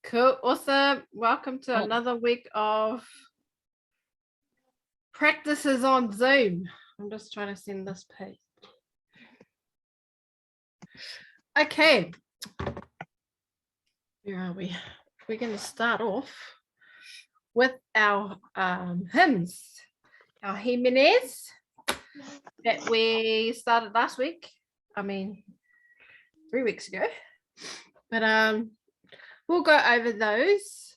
Cool, awesome. Welcome to another week of practices on Zoom. I'm just trying to send this page. Okay, where are we? We're going to start off with our hymns, our Jimenez that we started last week. I mean, 3 weeks ago. But we'll go over those.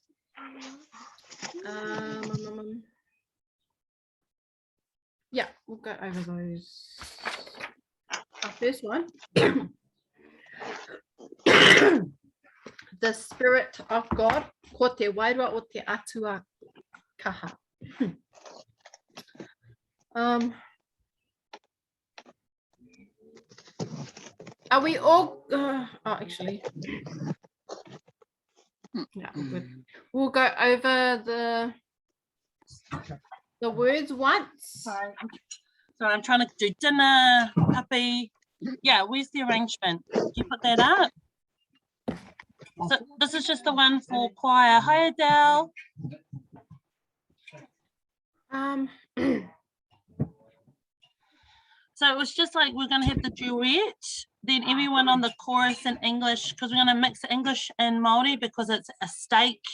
Yeah, we'll go over those. Our first one. The Spirit of God, ko te wairua o te atua kaha. Are we all, actually, yeah, good. We'll go over the words once. Sorry, I'm trying to do dinner, puppy. Yeah, where's the arrangement? Can you put that up? So this is just the one for choir. Hi, Adele. So it was just like we're going to have the duet, then everyone on the chorus in English, because we're going to mix English and Māori because it's a stake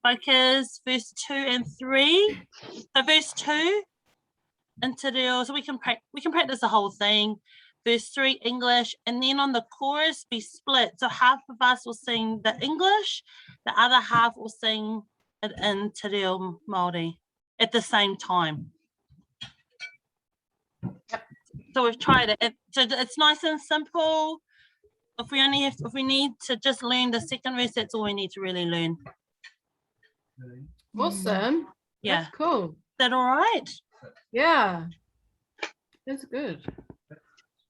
focus, verse 2 and 3. So verse 2, into the, so we can practice the whole thing. Verse 3, English, and then on the chorus be split. So half of us will sing the English, the other half will sing it in Te Reo Māori at the same time. So we've tried it. So it's nice and simple. If we need to just learn the second verse, that's all we need to really learn. Awesome. Yeah. That's cool. Is that all right? Yeah. That's good.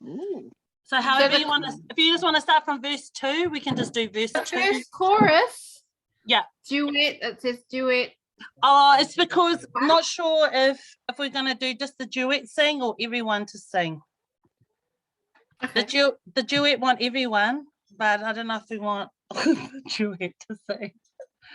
Ooh. So however you want to, if you just want to start from verse 2, we can just do verse 2. First chorus. Yeah. Duet. It says duet. Oh, it's because I'm not sure if we're going to do just the duet sing or everyone to sing. Okay. The duet want everyone, but I don't know if we want the duet to sing.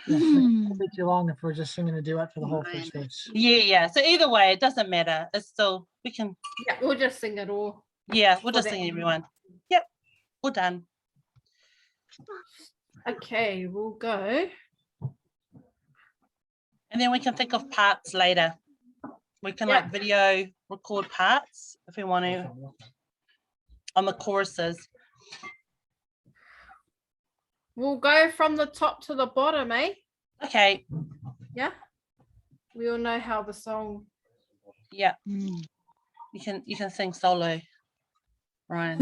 Yeah, it's a bit too long if we're just singing a duet for the whole first verse. Yeah. So either way, it doesn't matter. It's still, we can. Yeah, we'll just sing it all. Yeah, we'll just sing everyone. Yep, we're done. Okay, we'll go. And then we can think of parts later. We can like video record parts if we want to on the choruses. We'll go from the top to the bottom, eh? Okay. Yeah. We all know how the song. Yeah. You can sing solo, Ryan.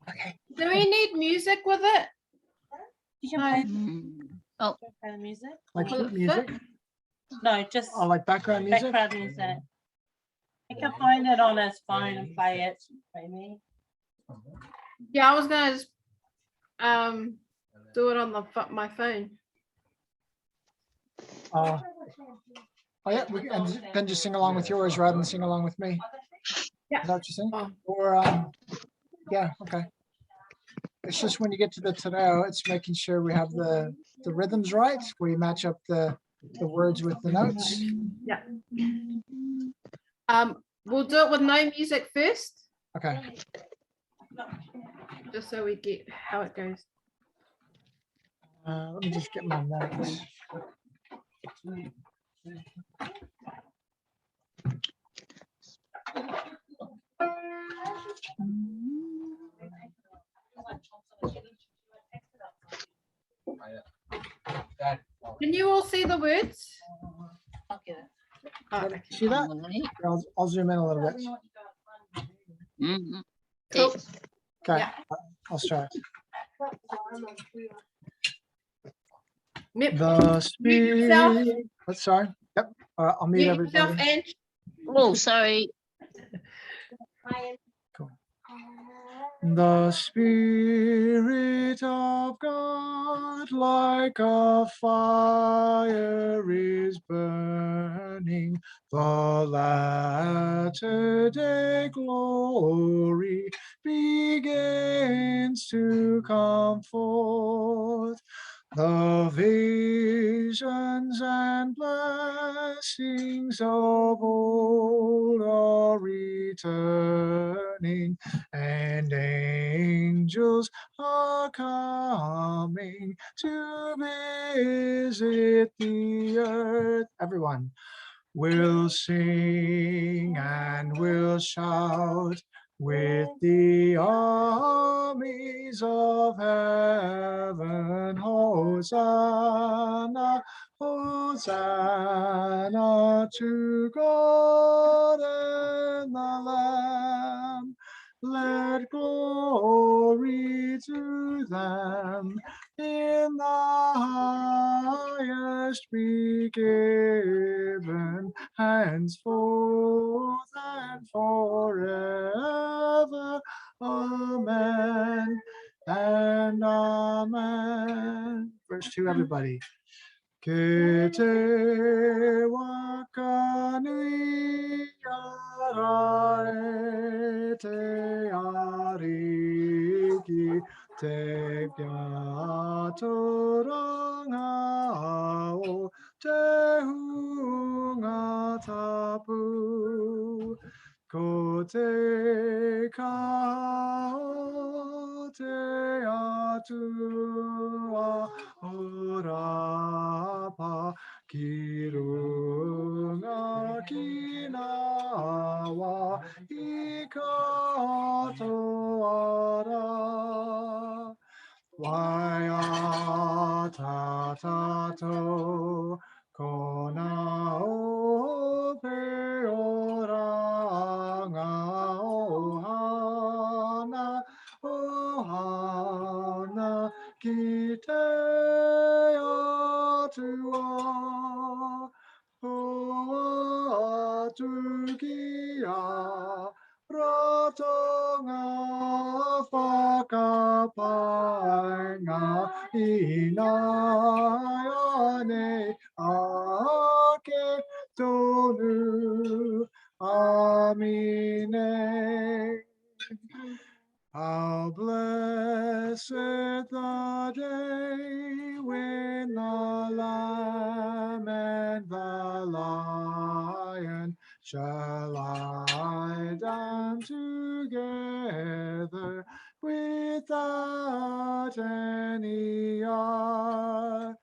Okay. Do we need music with it? You can play the music. Like music? No, just like background music. Background music. I can find it on his phone and play it. Maybe. Yeah, I was gonna just do it on my phone. Oh yeah, we can just sing along with yours rather than sing along with me. Yeah. Is that what you're saying? Oh. Or yeah, okay. It's just when you get to the Te Reo, it's making sure we have the rhythms right, where you match up the words with the notes. Yeah. We'll do it with no music first. Okay. Just so we get how it goes. Let me just get my notes. Can you all see the words? I'll get it. Oh, okay. See that? I'll zoom in a little bit. Cool. Okay, Yeah. I'll start. The Spirit. Sorry. Yep. I'll mute everybody. Oh, sorry. Cool. The Spirit of God, like a fire, is burning. The latter day glory begins to come forth. The visions and blessings of old are returning, and angels are coming to visit the earth. Everyone will sing and will shout with the armies of heaven. Hosanna, Hosanna to God and the Lamb. Let glory to them in the highest be given, henceforth and forever. Amen and amen. Verse 2, everybody. Que te wakanui arae te ariki te piatoranga o te hunga tapu. Ko te kao te atua orapa ki runga ki nawa I katoara. Wai ta tato kona o pe oranga ohana ki te atua o atu ki a ratonga whakapainga inaiane ake tonu. Amine. How blessed the day when the Lamb and the Lion shall lie down together without any eye.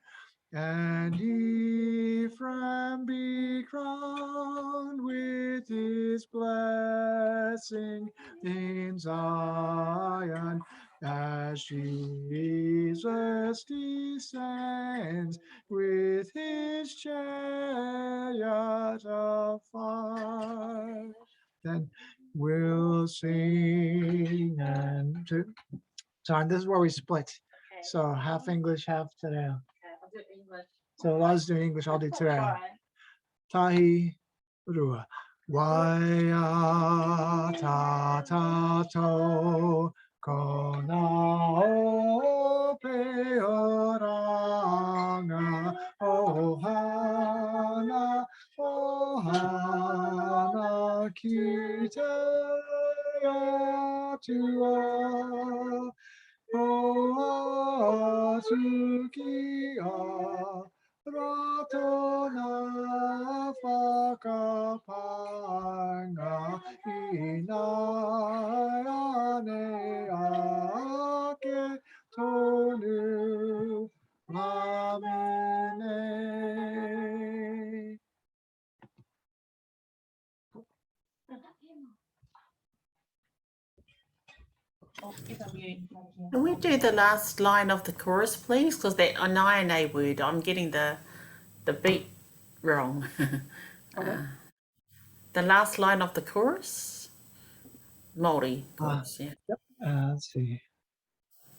And Ephraim be crowned with his blessing in Zion, as Jesus descends with his chariot of fire. Then we'll sing and do. So this is where we split. So half English, half Te. So La's doing English, I'll do Te. Tahi Rua. Waia ta ta to kona o pe oranga ohana ohana ki te atua o atu ki a ratona whakapainga inaiane ake tonu. Amene. Can we do the last line of the chorus, please? Because that Anaine word, I'm getting the beat wrong. The last line of the chorus, Māori chorus, yeah. Yep. Let's see.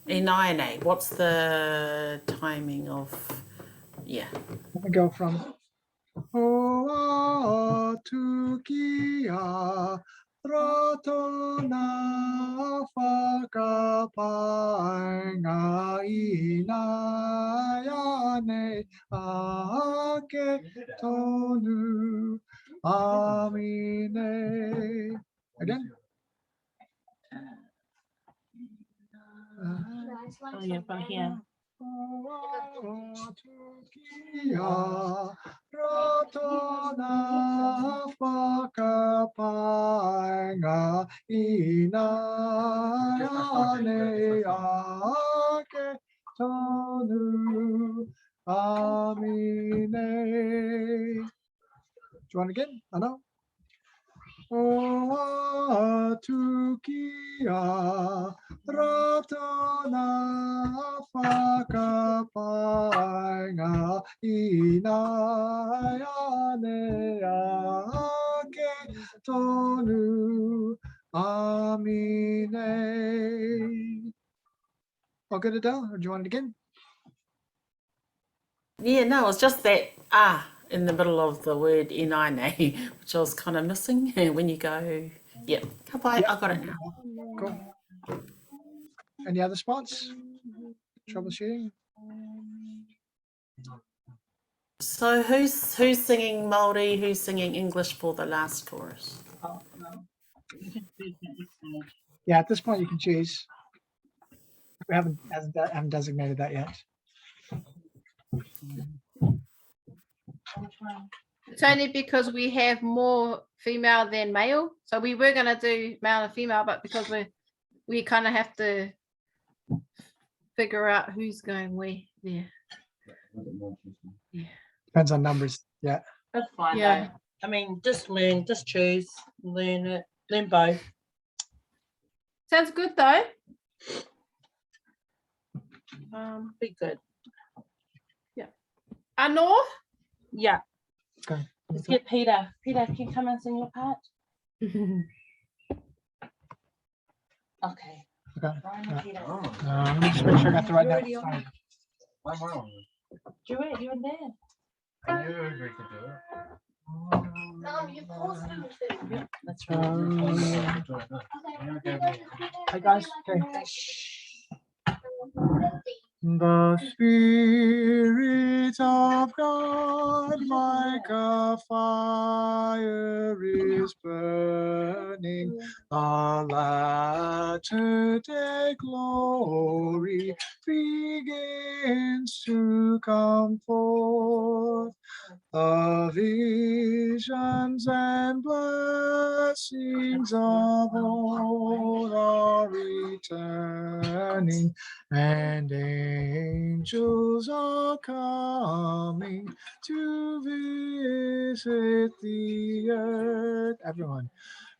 Anaine, what's the timing of? Yeah. Let me go from O atu ki a ratona whaka paenga inayane ake tonu amine. Again. Oh, yeah, right here. Tukia ratona whakapaenga inayane ake tonu amine. Do you want again? I know. O tukia ratona whakapaenga inayane ake tonu amine. I'll get it down, or do you want it again? Yeah, no, it's just that in the middle of the word inine, which I was kind of missing when you go, yep, goodbye, I got it now. Cool. Any other spots? Troubleshooting? So who's singing Māori, who's singing English for the last chorus? Oh, no. You can do that next stage. Yeah, at this point you can choose. We haven't designated that yet. Which one? It's only because we have more female than male. So we were gonna do male and female, but because we kind of have to figure out who's going where there. Depends on numbers. Yeah. That's fine. Yeah. Though. I mean, just learn, just choose, learn it, learn both. Sounds good though. Be good. Anor? Yeah. Okay. Let's get Peter. Peter, can you come and sing your part? Okay. Okay. Ryan Yeah. and Peter. Let me just make sure I got the right You're notes. already Sorry. Duet, you and Dan. That's right. Hi guys. Okay. The Spirit of God like a fire is burning. The latter day glory begins to come forth. The visions and blessings of old are returning, and angels are coming to visit the earth. Everyone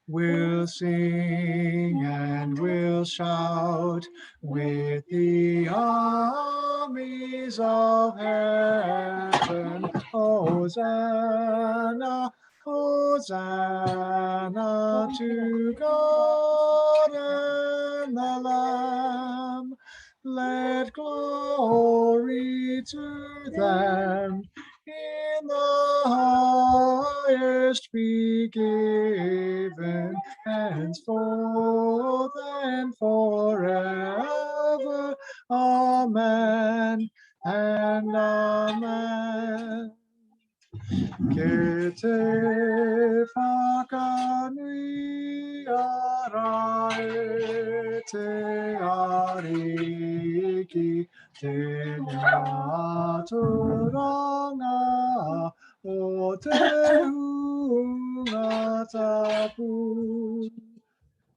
will sing and will shout with the armies of heaven. Hosanna, Hosanna to God and the Lamb. Let glory to them in the highest be given, henceforth and forever. Amen and amen. Que te whakanui ara e te ariki, te ngaturanga o te hunga tapu.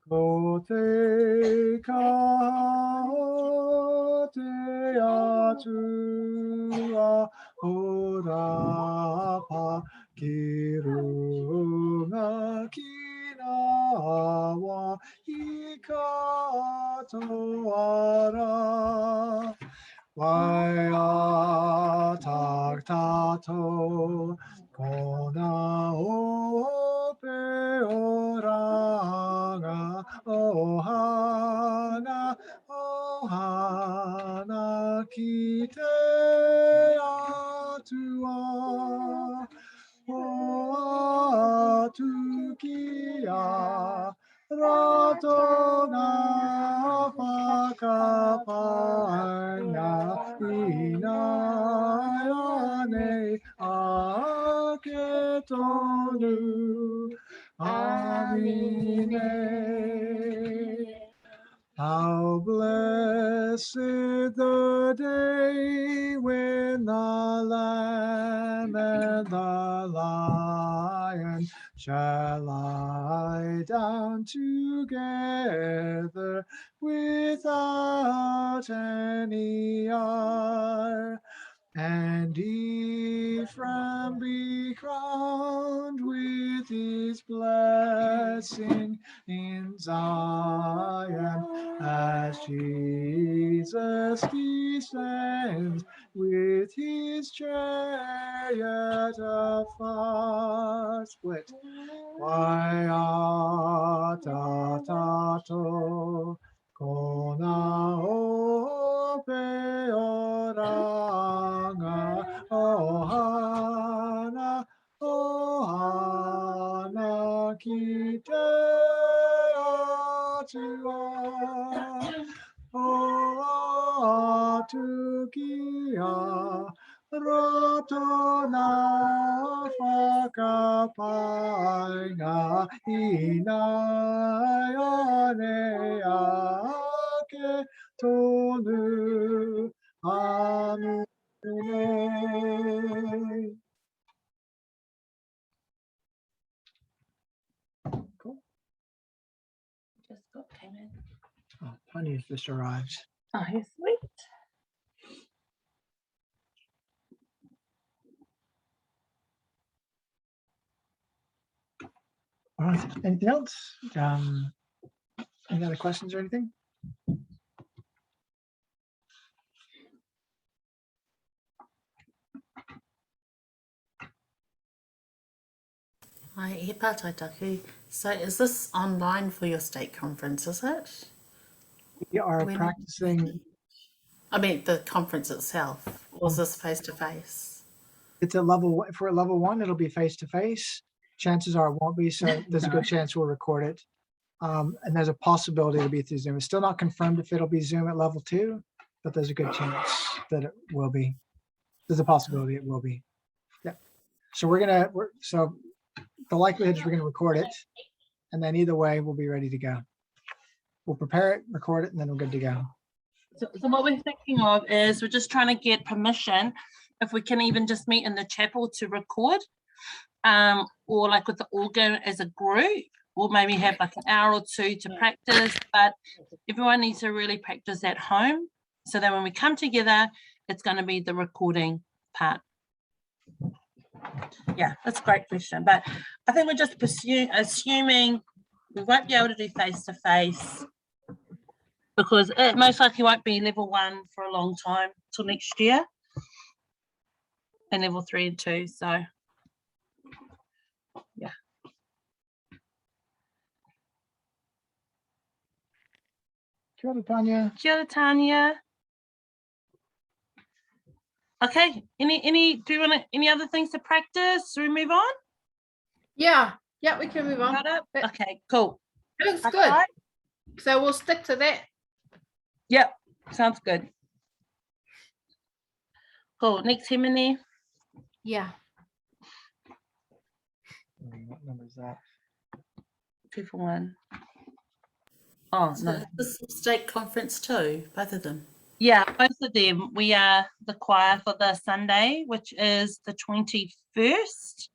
Ko te kaha o te atua o rapa ki runga ki ngā wā I katoara. Wai a tak tato kona ope oranga ohana ki te atua o atu ki a rato ngā whakapaina inaiane ake tonu. Amine. How blessed the day when the Lamb and the Lion shall lie down together without any ire. And Ephraim be crowned with his blessing in Zion, as Jesus descends with his chariot of fire. Split. Why ta ta to kona ope oranga ohana kite atua atukia rotona whakapainga inaiane ake tonu. Amen. Cool. Just got came in. Oh, Tanya's just arrived. Oh, he's sweet. All right. Anything else? Any other questions or anything? Hi, he pātai taku. So is this online for your state conference, is it? We are When- practicing. I mean, the conference itself. Or is this face-to-face? It's a level. For a level 1, it'll be face to face. Chances are it won't be. So there's a good chance we'll record it. And there's a possibility it'll be through Zoom. It's still not confirmed if it'll be Zoom at level 2, but there's a good chance that it will be. There's a possibility it will be. Yeah. So so the likelihood is we're gonna record it, and then either way we'll be ready to go. We'll prepare it, record it, and then we're good to go. So what we're thinking of is we're just trying to get permission if we can even just meet in the chapel to record, or like with the organ as a group, or maybe have like an hour or 2 to practice, but everyone needs to really practice at home so that when we come together, it's going to be the recording part. Yeah, that's a great question, but I think we're just assuming we won't be able to do face-to-face because it most likely won't be level 1 for a long time till next year, and level 3 and 2. So yeah. Kia ora, Tanya. Kia ora, Tanya. Okay. Do you want any other things to practice? Should we move on? Yeah, we can move on. Got it? It Okay, cool. looks That's good. right. So we'll stick to that. Yep, sounds good. Cool. Next, Himini. Yeah. What number is that? 2 for 1. Oh, So no. is this state conference too, both of them? Yeah, both of them. We are the choir for the Sunday, which is the 21st.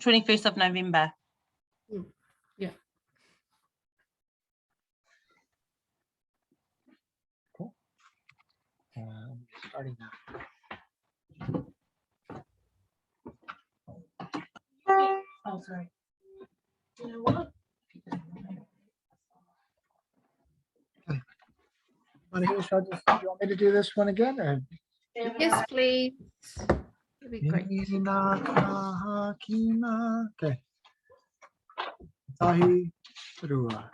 21st of November. Yeah. Cool. Starting now. Oh, sorry. You know what? Marahia, do you want me to do this one again? Or? Yes, please. That'd be great. Okay. Tahi rua.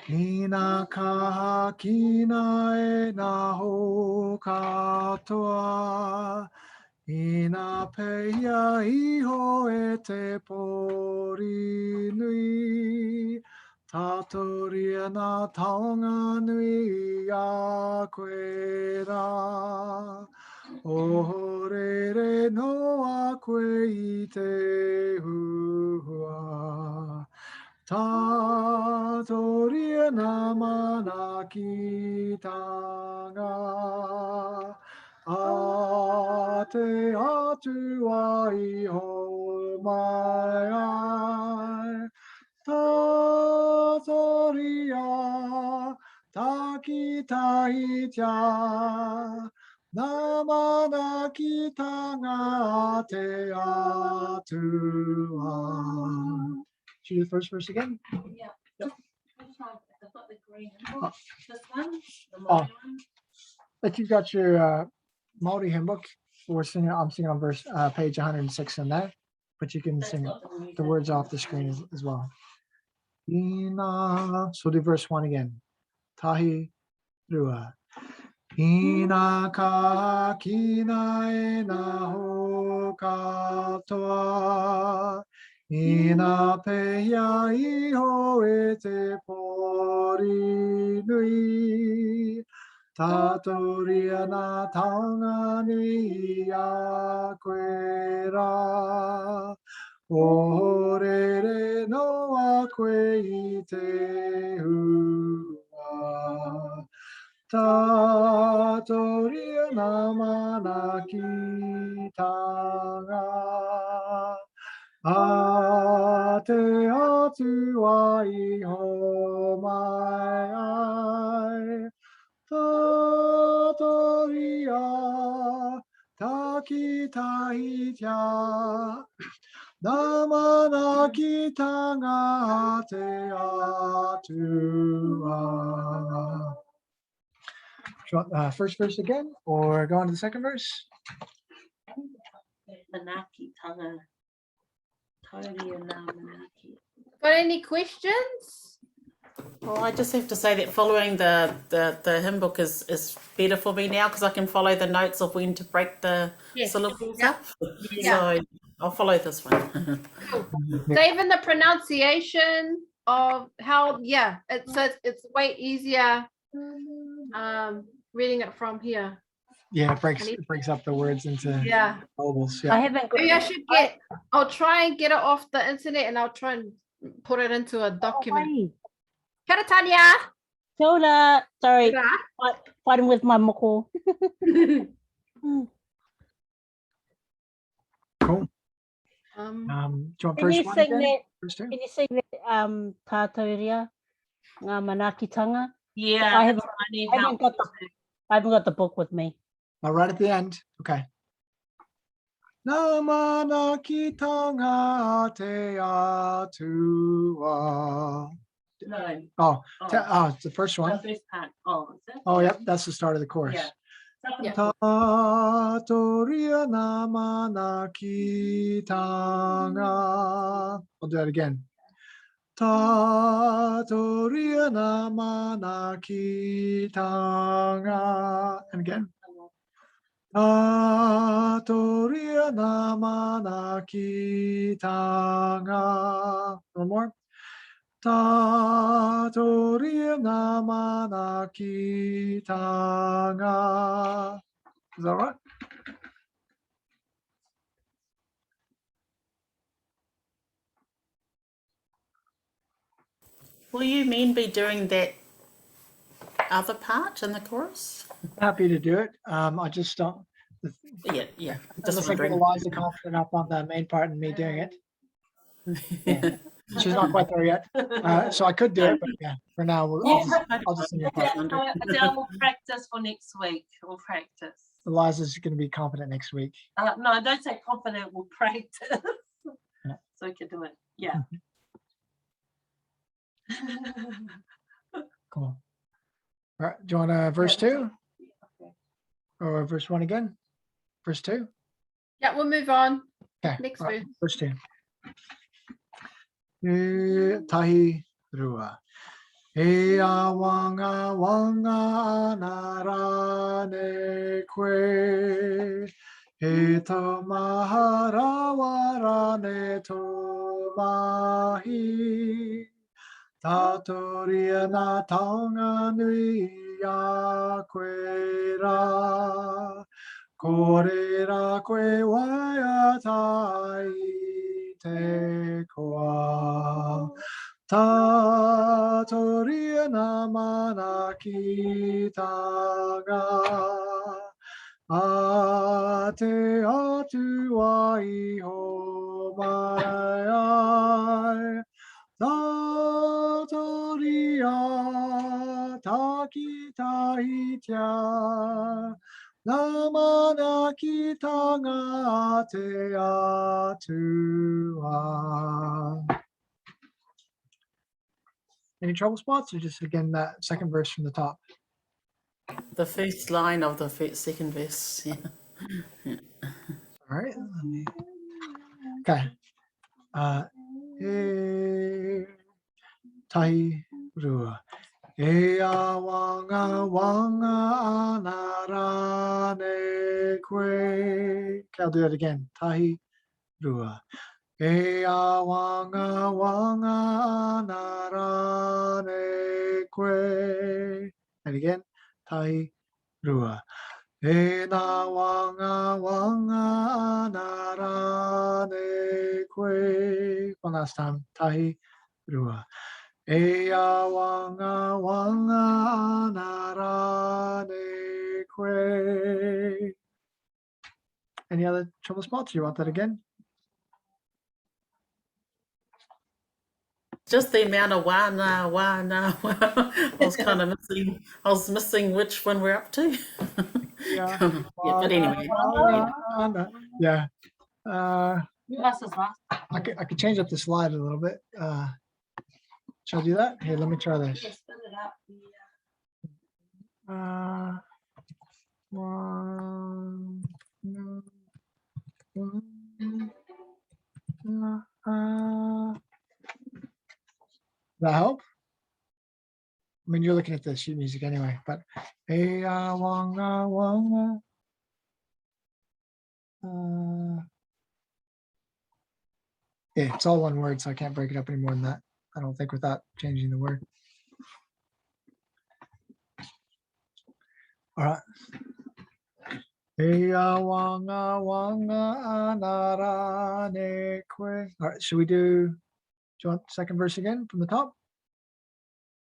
Ina kaha kina e na ho katoa. Ina peia iho e te pori nui. Tatoria na taonga nui a koe rā. Ohorere no a koe I te huhua. Tatoria na mana ki tanga. A te atu ai ho mai ai. Tatoria taki tahitia. Namana ki tanga te atua. Do the first verse again. Yeah. I've got the green book. This one, the Oh. Māori one. But you've got your Māori hymn book. I'm singing on verse page 106 in that, but you can That's sing got the the words off the screen as well. Ina, so do verse 1 again. Tahi rua. Ina ka kina e na ho katoa. Ina pehia iho e te pori nui. Tatoria na taonga ni a koe rā. Ohorere no a koe I te hua. Tatoria na mana ki tanga. A te atu ai ho mai ai. Tatoria taki tahitia. Namana ki tanga te atua. First verse again, or go on to the second verse? Manaki tanga. Tauri and Manaki. Got any questions? Well, I just have to say that following the hymn book is better for me now because I can follow the notes of when to break the Yes. syllables Yeah. up. Yeah. So I'll follow this one. So even the pronunciation of how, it's way easier reading it from here. Yeah, it breaks up the words into Yeah. syllables. I Yeah. haven't got. Maybe I should I'll try and get it off the internet and I'll try and put it into a document. Kia ora, Tanya. Kia ora. Sorry, Kia fighting with my moko. ora. Cool. Do you want Can verse you 1 sing again? that? Verse 2? Can you sing that? Tātauria, ngā manakitanga. Yeah, I that's haven't- what I need I haven't help. got I haven't got the book with me. Right at the end. Okay. Namana ki tanga te atua. No. Oh, Oh, it's the first the one. first part. Oh, is it? Oh, yep, that's the start of the chorus. Yeah. Yeah. Tatoria namana ki tanga. I'll do that again. Tatoria namana ki tanga. And again. Tatoria namana ki tanga. One more. Tatoria namana ki tanga. Is that right? Will you men be doing that other part in the chorus? Happy to do it. I just don't. Yeah. Just Just think wondering. Eliza confident up on the main part and me doing it. Yeah. She's not quite there yet, so I could do it, but yeah, for now I'll just sing your part. Adele will practice for next week. We'll practice. Eliza's going to be confident next week. No, don't say confident. We'll practice. Yeah. So we can do it. Yeah. Cool. All right. Do you want verse 2 or verse 1 again? Verse 2. Yeah, we'll move on. Okay. Next all right, verse. Verse 2. Tahi rua. E a wanga wanga anarane kwe. E to mahara warane to mahi. Tatoria na taonga nui a koe rā. Kore rā koe waia tai te koa. Tatoria na mana ki tanga. A te atu ai ho mai ai. Tatoria taki tahitia. Namana ki tanga te atua. Any trouble spots or just again that second verse from the top? The first line of the second verse. Yeah. All right. Okay. E tai rua. E a wanga wanga anarane kwe. Okay, I'll do that again. Tai rua. E a wanga wanga anarane kwe. And again. Tai rua. E na wanga wanga anarane kwe. One last time. Tai rua. E a wanga wanga anarane kwe. Any other trouble spots? You want that again? Just the amount of wana. I was kind of missing. I was missing which one we're up to. Yeah. Yeah, but anyway. Yeah. Last is last. I could change up the slide a little bit. Shall I do that? Here, let me try this. One, no, one, that help? I mean, you're looking at the sheet music anyway, but wanga wanga. Yeah, it's all one word, so I can't break it up any more than that. I don't think without changing the word. All right. Wanga wanga anarane kwe. All right, should we do you want second verse again from the top?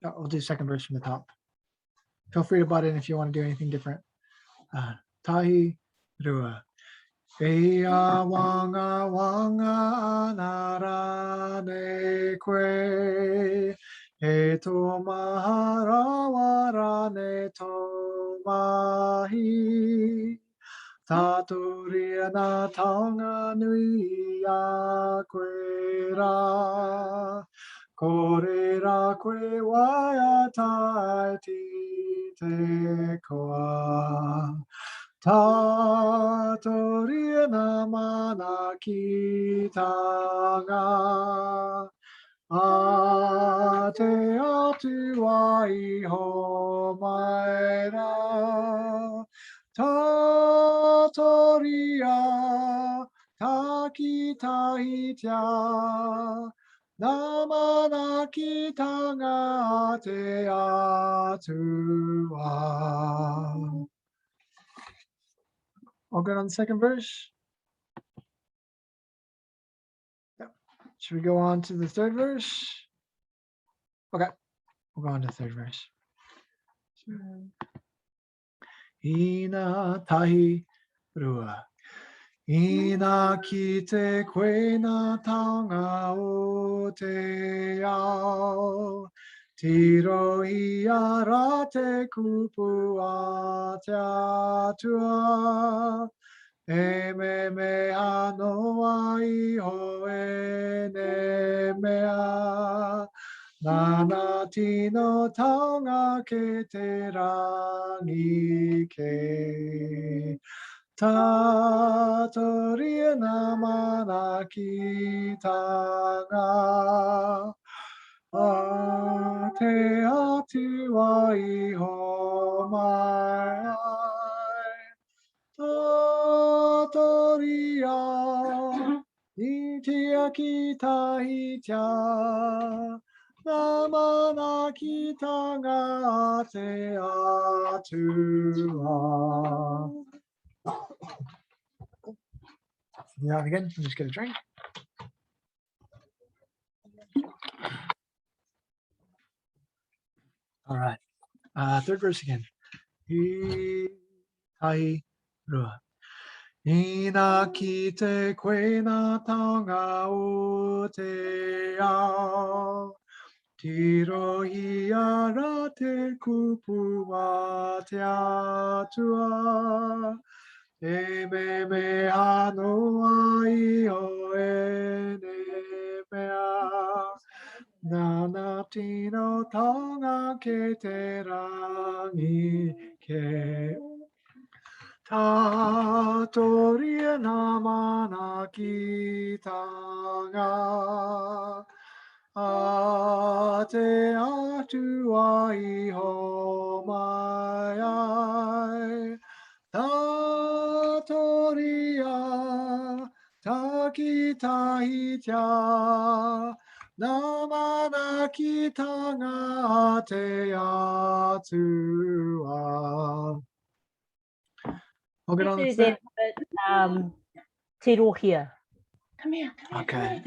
Yeah, we'll do second verse from the top. Feel free to butt in if you want to do anything different. Tahi rua. Wanga wanga narane kwe. E to maharawarane to mahi. Tatoria na taonga nui a koe rā. Kore rā koe waia tai ti te koa. Tatoria na mana ki tanga. A te atu ai ho mai rā. Tatoria taki tahitia. Namana ki tanga te atua. All good on the second verse? Yep. Should we go on to the third verse? Okay, we'll go on to the third verse. Ina tahi rua. Ina ki te koe na taonga o te ao. Tiro I a rā te kupu a te atua. E me mea noa I ho e ne mea. Nana tino taonga ke te rangi ke. Tatoria na mana ki tanga. A te atu ai ho mai ai. Tatoria I tia ki tahitia. Namana kitanga te atua. Yeah, again, just get a drink. All right. Third verse again. Hi, tai, rua. Ina kite quena tanga o te ao. Tiro hiara te kupu wa te atua. E me ano ai o e ne mea. Nana tino tonga ke te rangi ke. Ta toria na mana ki tanga. A te atu ai ho mai ai. Ta toria ta ki tahi tia. Na mana ki tanga te atua. We'll get on Do the that set. bit, te rohia. Come here. Okay.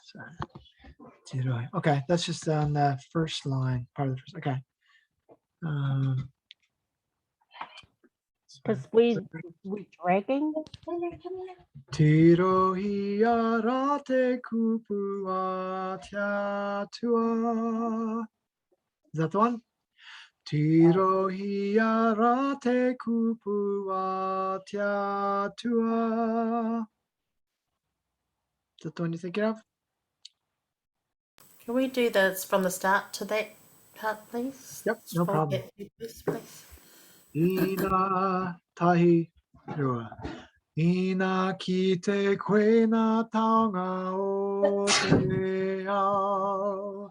Sorry. Okay, that's just on the first line, part of the first. Okay. Because we're dragging. Tiro hiara te kupu a te atua. Is that the one? Tiro hiara te kupu a te atua. Is that the one you're thinking of? Can we do this from the start to that part, please? Yep, no For problem. that verse, please. Ina tahi rua. Ina ki te koena taonga o te ao.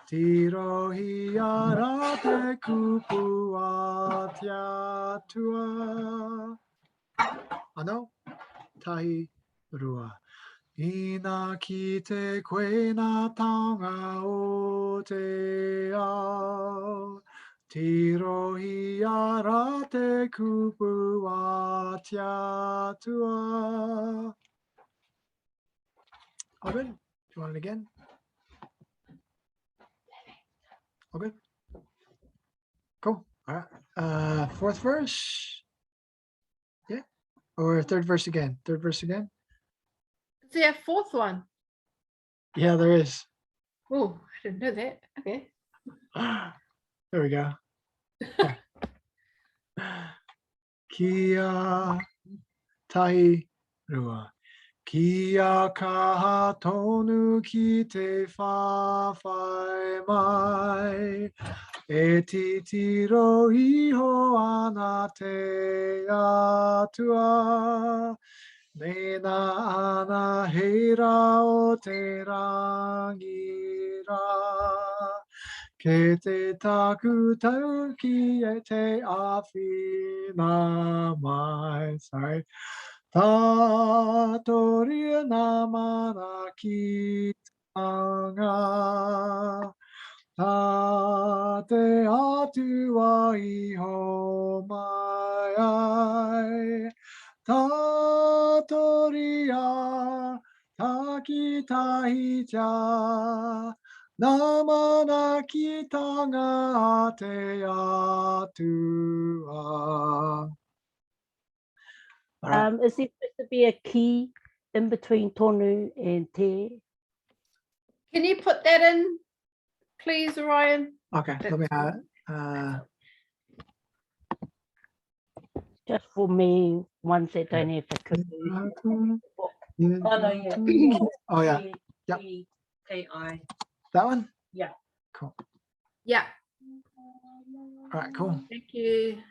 Tiro hiara te kupu a te atua. Ano? Tahi rua. Ina ki te koena taonga o te ao. Tiro hiara te kupu a te atua. All good? Do you want it again? All good? Cool. All right. Fourth verse? Yeah. Or third verse again? Third verse again? Is there a fourth one? Yeah, there is. Oh, I didn't know that. Okay. There we go. Okay. Kia tahi rua. Kia kaha tonu ki te whawhai mai. E titiro iho ana te atua. Mena ana heira o te rangira. Ke te taku tau ki e te awhina mai. Sorry. Ta toria na mana ki tanga. Ta te atua iho mai ai. Ta toria ta ki tahi tia. Na mana ki tanga te atua. All right. Is there supposed to be a key in between tonu and te? Can you put that in, please, Ryan? Okay, let me have it. Just for me, ones that don't have the cookie. Oh yeah, yep. K-I. That one? Yeah. Cool. Yeah. All right, cool. Thank you.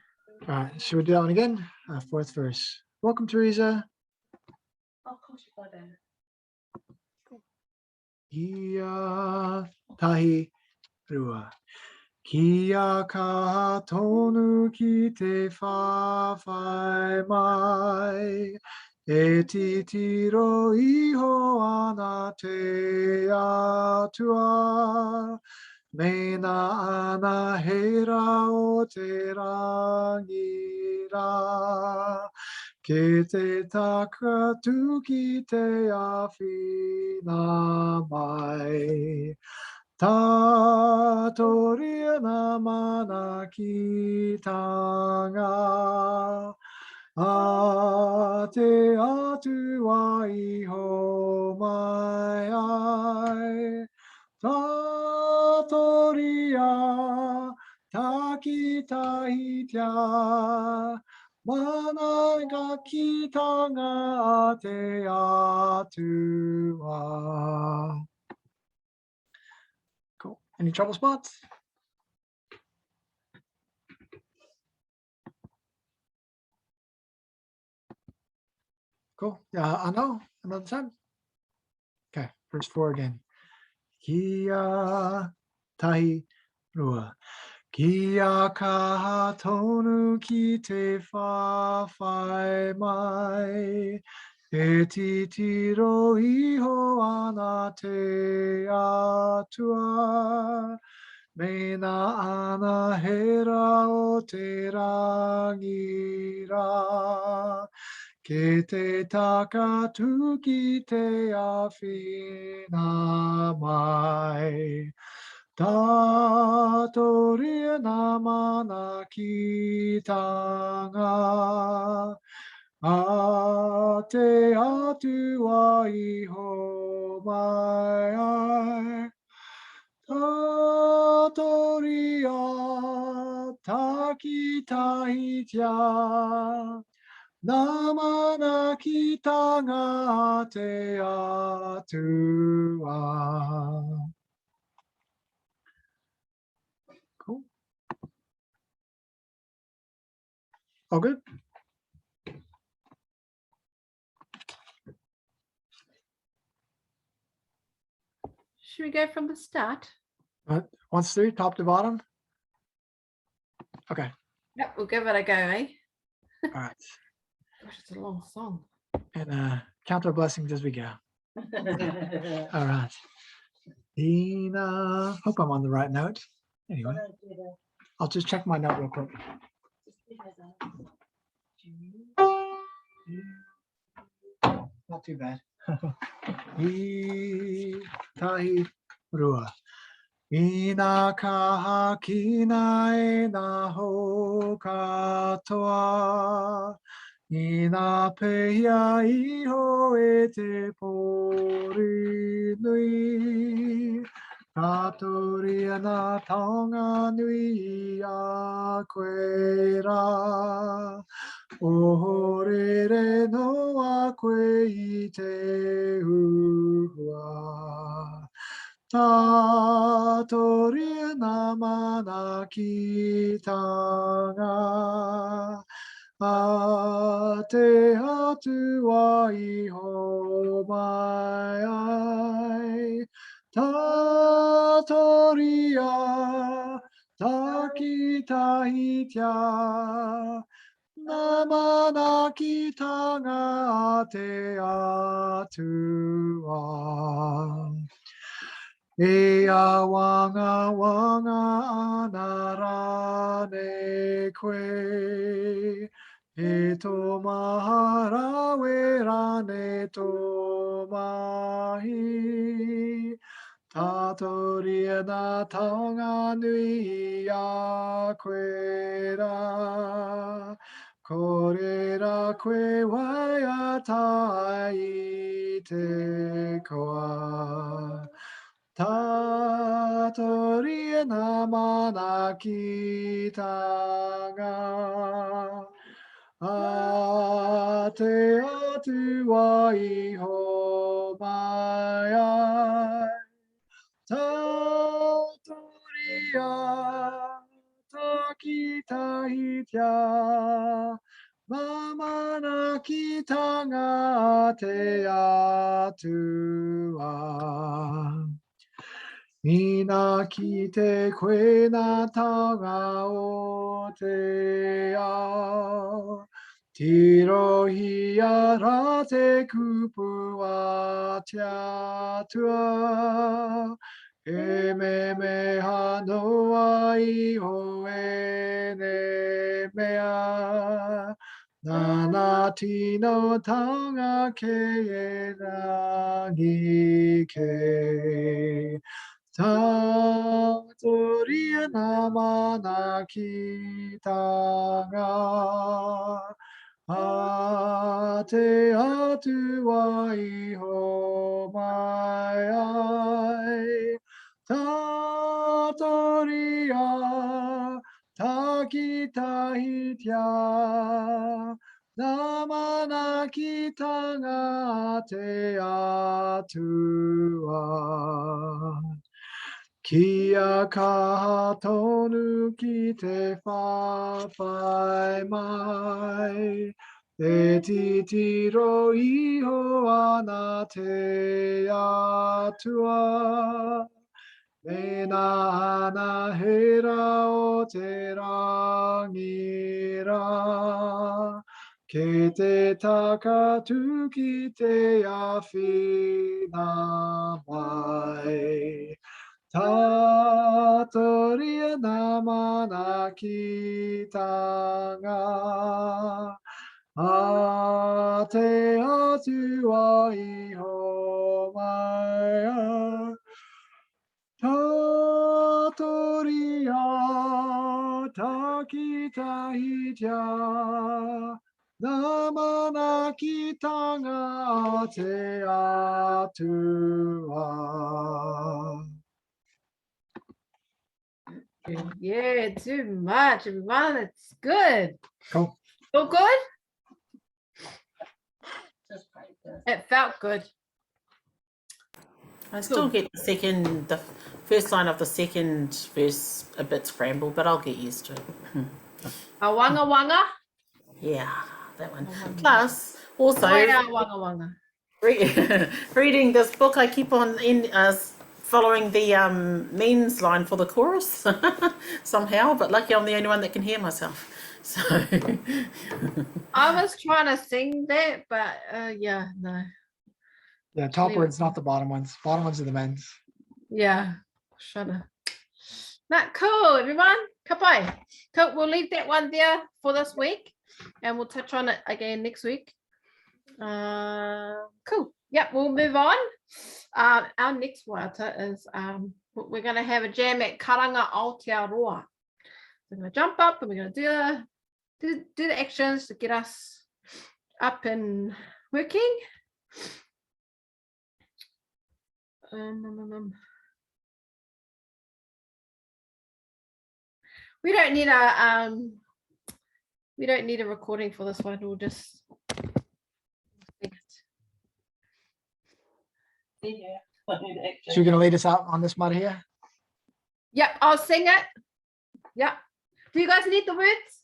All right, should we do that one again? Fourth verse. Welcome, Teresa. Of course you got it. Ia tahi rua. Kia ka tonu ki te whawhai mai. E titiro iho ana te atua. Mena ana hera o te rangira. Ke te taka tuki te awhina mai. Tātoria nā mana ki tanga. A te atua iho mai ai. Tātoria taki tahitia. Mana ka ki tanga a te atua. Cool. Any trouble spots? Cool. Yeah, I know. Another time. Okay, verse 4 again. Kia tahi rua. Kia kaha tonu ki te whawhai mai. E titiro iho ana te atua. Mena ana hera o te rangira. Ke te taka tuki te awhina mai. Tātoria nā mana ki tanga. A te atua iho mai ai. Tātoria taki tahitia. Nā mana ki tanga te atua. Cool. All good? Should we go from the start? 1 through, top to bottom? Okay. Yep, we'll give it a go, eh? All right. Gosh, it's a long song. And count our blessings as we go. All right. Dina. Hope I'm on the right note. Anyway, I'll just check my note real quick. Not too bad. I tahi rua. Ina kaha kina e na ho katoa. Ina pehia iho e te pori nui. Tātoria nā taonga nui a koe rā. Ohorere no a koe i te uhua. Tātoria nā mana ki tanga. A te atua iho mai ai. Tātoria taki tahitia. Nā mana ki tanga a te atua. E a wanga ana rane koe. E tō mahara we rane tō mahi. Tātoria nā taonga nui a koe rā. Kore rā koe wai a tai i te koa. Tātoria nā mana ki tanga. A te atua iho mai ai. Tātoria taki tahitia. Mamana ki tanga te atua. Ina ki te koe nā tanga o te ao. Tirohia rate kupua tiatua. Ememeha noa iho ene mea. Nana tino tanga ke e rangi ke. Tatoria namana kitanga. Ate atua iho mai ai. Tatoria takitahitia. Namana kitanga te atua. Kia kaha tonu ki te whawhai mai. E titiro iho ana te atua. Mena ana hera o te rangira. Ke te takatu ki te awhina mai. Tatoria namana kitanga. A te atua iho mai. Tatoria takitahitia. Namana kitanga te atua. Yeah, too much, everyone. It's good. Cool. Feel good? Just practice. It felt good. I still get the first line of the second verse a bit scrambled, but I'll get used to it. A wanga wanga. Yeah, that one. Plus, also Wanga wanga wanga. reading this book, I keep on following the means line for the chorus somehow, but lucky I'm the only one that can hear myself. So I was trying to sing that, but yeah, no. Yeah, top Leave it. words, not the bottom ones. Bottom ones are the men's. Yeah, shut up. Not cool, everyone. Kapai. Cool. We'll leave that one there for this week, and we'll touch on it again next week. Cool. Yep, we'll move on. Our next wata is we're going to have a jam at Karanga Aotearoa. We're going to jump up and we're going to do the actions to get us up and working. We don't need a recording for this one. We'll just sing it. So you're gonna lead us out on this Marahia? Yep, I'll sing it. Yep. Do you guys need the words?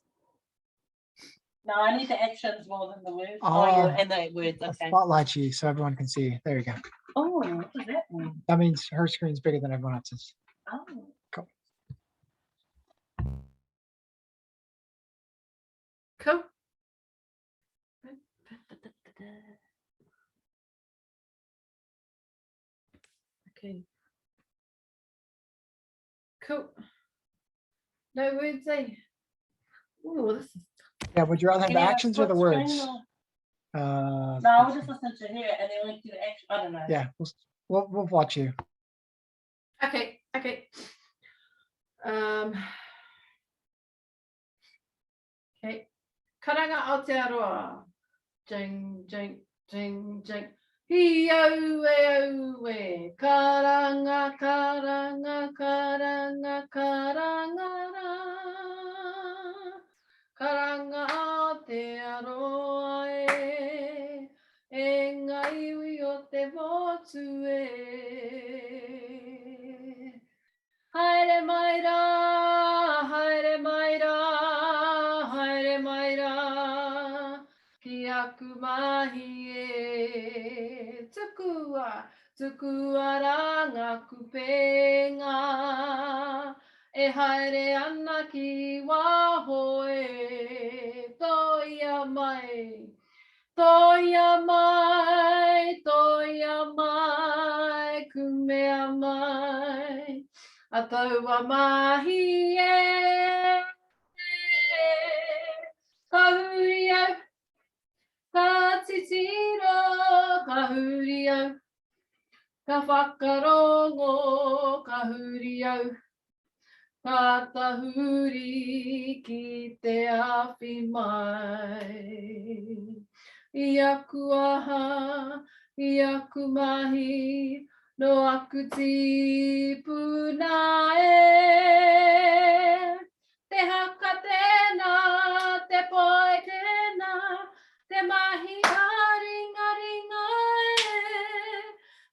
No, I need the actions more than the words. Oh, yeah, and the words. A Okay. spotlight you so everyone can see. There you go. Oh, what does that mean? That means her screen's bigger than everyone else's. Oh. Cool. Okay. Cool. No words, eh? Oh, this is Yeah, would you rather have Can the you have actions or the split screen words? or- Uh, No, I'll just listen to her and then we do the action. I don't know. yeah, we'll watch you. okay. Okay. Okay. Karanga Aotearoa. Jing, jing, jing, jing. Hi-o-e-o-e. Karanga, karanga, karanga, karanga. Karanga Aotearoa e. E ngai ui o te motu e. Haere mai rā, haere mai rā, haere mai rā, ki aku mahi e. Tukua, tukua rā ngā kupenga, e haere ana ki waho e toia mai. Toia mai, kumea mai, a taua mahi e. Ka huri au, ka titiro, ka huri au, ka whakarongo, ka huri au, ka tahuri ki te awhi mai. I aku aha, i aku mahi, no aku tipuna e. Te haka tēnā, te poe tēnā, te mahi ringa ringa e.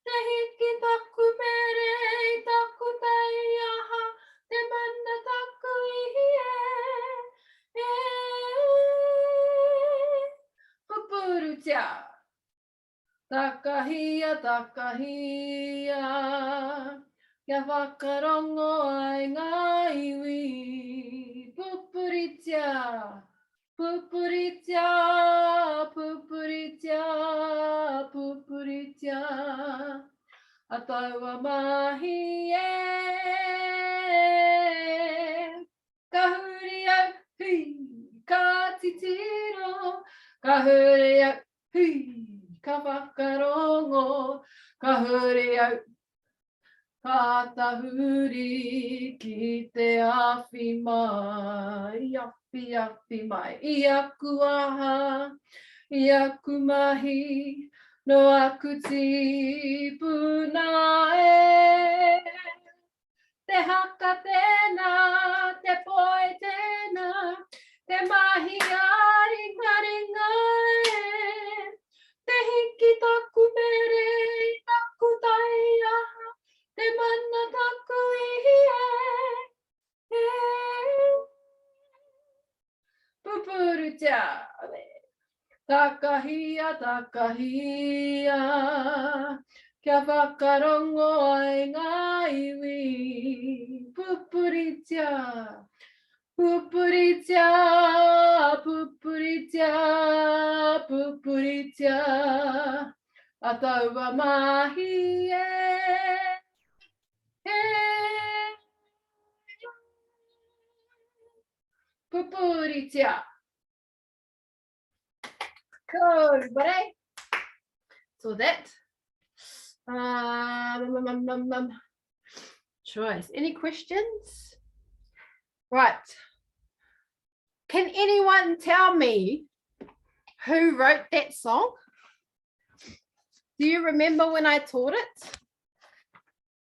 Te hiki taku mere, i taku tai aha, te mana taku ihi e. Pupurutia. Takahia, takahia. Kia whakarongo ai ngā iwi. Pupuritia. Pupuritia. Pupuritia. Pupuritia. A taua mahi e. Ka huri au, hui, ka titiro, ka huri au, hui, ka whakarongo, ka huri au, ka tahuri ki te awhi mai, awhi mai, i aku aha, i aku mahi, no aku tipuna e. Te haka tēnā, te poe tēnā, te mahi ringa ringa e. Te hiki taku mere, i taku tai aha, te mana taku ihi e. Pupurutia. Takahia, takahia. Kia whakarongo ai ngā iwi. Pupuritia. Pupuritia. Pupuritia. Pupuritia. A taua mahi e. Pupuritia. Cool, everybody. So that. Choice. Any questions? Right. Can anyone tell me who wrote that song? Do you remember when I taught it?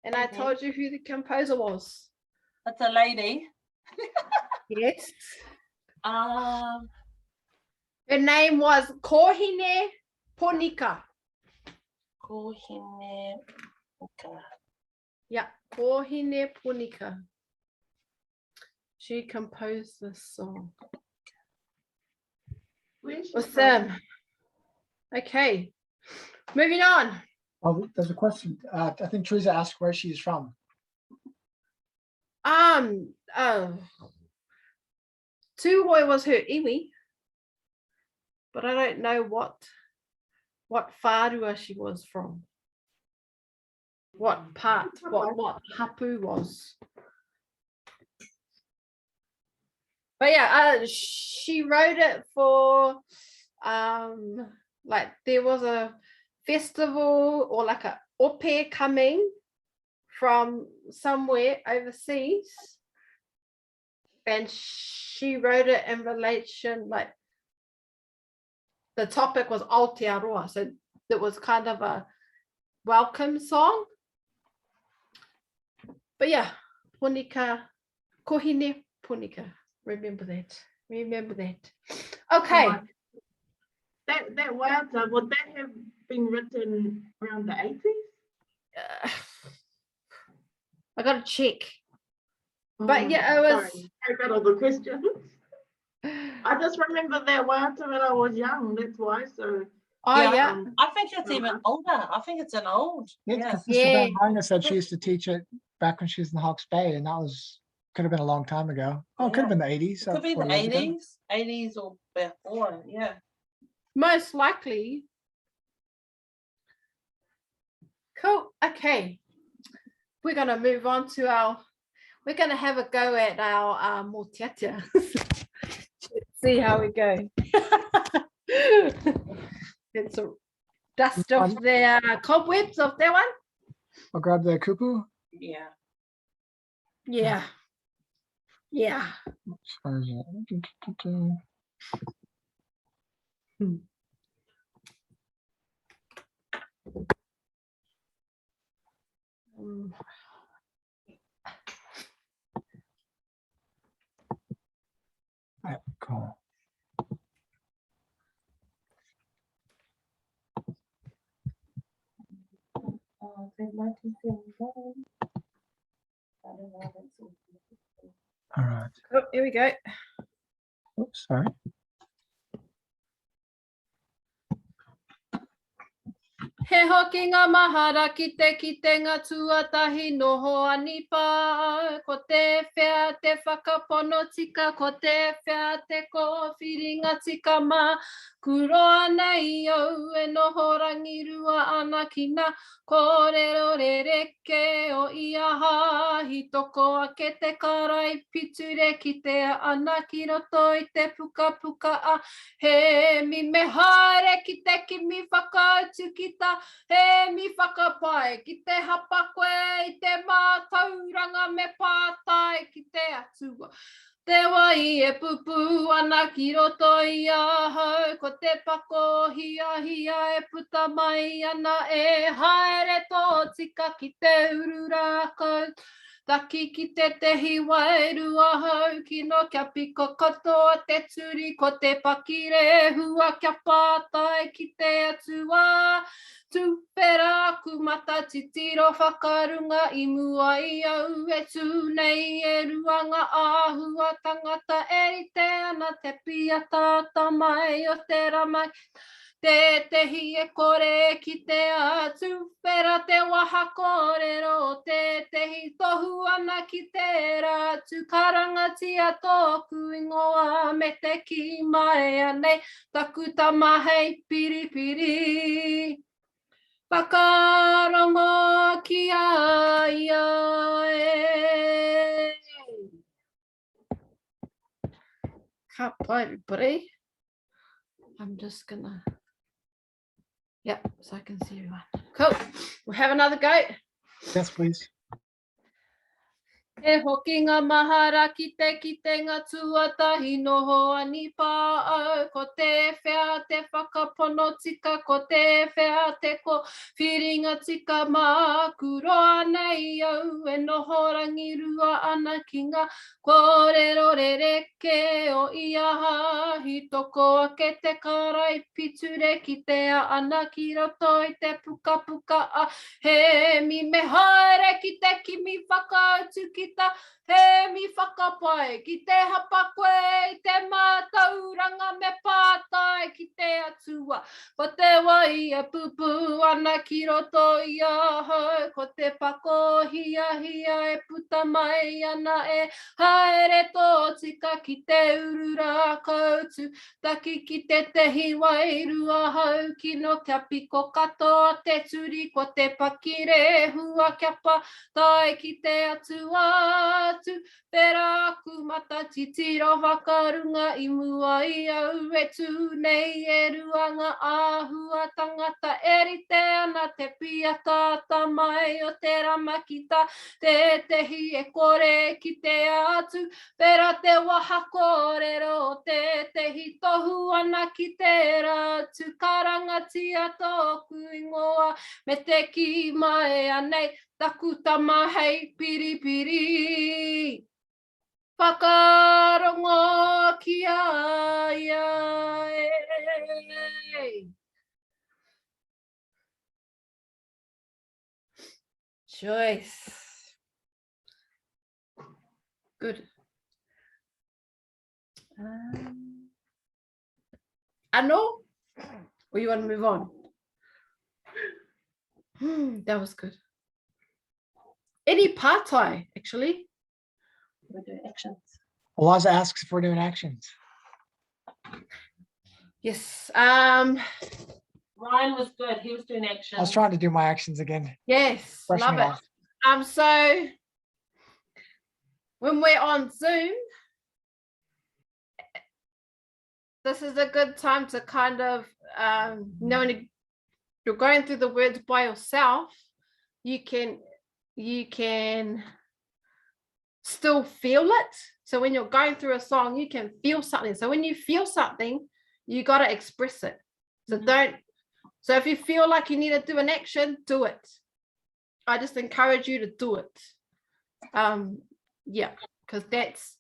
And I told you who the composer was? It's a lady. Yes. Her name was Kohine Ponika. Kohine. Okay. Yeah, Kohine Ponika. She composed this song. Awesome. Okay, moving on. Oh, there's a question. I think Teresa asked where she's from. Tuhoi was her iwi, but I don't know what whārua she was from. What part, what hapu was. But yeah, she wrote it for like there was a festival or like a ope coming from somewhere overseas, and she wrote it in relation, like the topic was Aotearoa, so it was kind of a welcome song. But yeah, Punika, Kohine Punika. Remember that. Okay. That wauta, would that have been written around the 80s? I got to check. But yeah, it was. Sorry about all the questions. I just remember that wauta when I was young. That's why. So. Oh yeah. I think it's even older. I think it's an old. Yeah, because Sister Van Marina said she used to teach it back when she was in Hawke's Bay, and that was Could have been a long time ago. Oh, it could have been the 80s. Could be the 40 years ago. 80s or before. Yeah. Most likely. Cool. Okay. We're going to move on to we're going to have a go at our motiatia. See how we go. Get some dust off their cobwebs of that one. I'll grab the kupu. Yeah. Yeah. Yeah. Where is it? Right, cool. All right. Oh, here we go. Oops, sorry. He hoki ngā mahara ki te ngā tuatahi noho anipa. Ko te whea te whakapono tika, ko te whea te kōwhiringa tika mā. Kuroa nei au e noho rangirua ana ki ngā kōrero rereke o iaha. Hi toko ake te karai piture ki te ana ki roto I te puka puka a. He mi me haere ki te kimi whakautu ki ta. He mi whakapai ki te hapa koe I te mātauranga me pātai ki te atua. Te wai e pupu ana ki roto I ahau, ko te pako hia hia e puta mai ana e haere tō tika ki te urura kau. Taki ki te tehi wairua hau ki no kia piko katoa te turi ko te pakire hua kia pātai ki te atua. Tūpera ku mata titiro whakarunga I mua I au e tū nei e ruanga āhua tangata e te ana te pia tāta mai o te ramai. Te tehi e kore ki te atu, pera te waha kōrero, te tehi tohu ana ki te rātu, karangatia tōku ingoa me te ki mai anei, taku tamahei piripiri. Whakarongo ki aia e. Ka pai everybody. I'm just gonna... Yep, so I can see everyone. Cool. We'll have another go. Yes, please. E hoki ngā mahara ki te ngā tuatahi noho anipa au. Ko te whea te whakapono tika, ko te whea te ko whiringa tika mā. Kuroa nei au e noho rangirua ana ki ngā kōrero rereke o iaha. Hi toko ake te karai piture ki te ana ki roto I te puka puka a. He mi me haere ki te kimi whakautu ki ta. He mi whakapai ki te hapa koe I te mātauranga me pātai ki te atua. Ko te wai e pupu ana ki roto I ahau. Ko te pako hia hia e puta mai ana e haere tō tika ki te urura kautu. Taki ki te tehi wairua hau ki no kia piko katoa te turi ko te pakire hua kia pa tai ki te atua. Pera aku mata titiro whakarunga I mua I au e tū nei e ruanga āhua tangata eri te ana te pia tāta mai o te ramakita te tehi e kore ki te atu pera te waha kōrero te tehi tohu ana ki te rātu karangatia tōku ingoa me te ki mai anei taku tamahei piripiri. Whakarongo ki aia e. Joyce. Good. Ano? Or you want to move on? That was good. Any pātai, actually. We do actions. Eliza asks if we're doing actions. Yes. Ryan was good. He was doing actions. I was trying to do my actions again. Yes. Brushing Love it it. off. So when we're on Zoom, this is a good time to kind of when you're going through the words by yourself, you can still feel it. So when you're going through a song, you can feel something. So when you feel something, you got to express it. So so if you feel like you need to do an action, do it. I just encourage you to do it. Yeah, because that's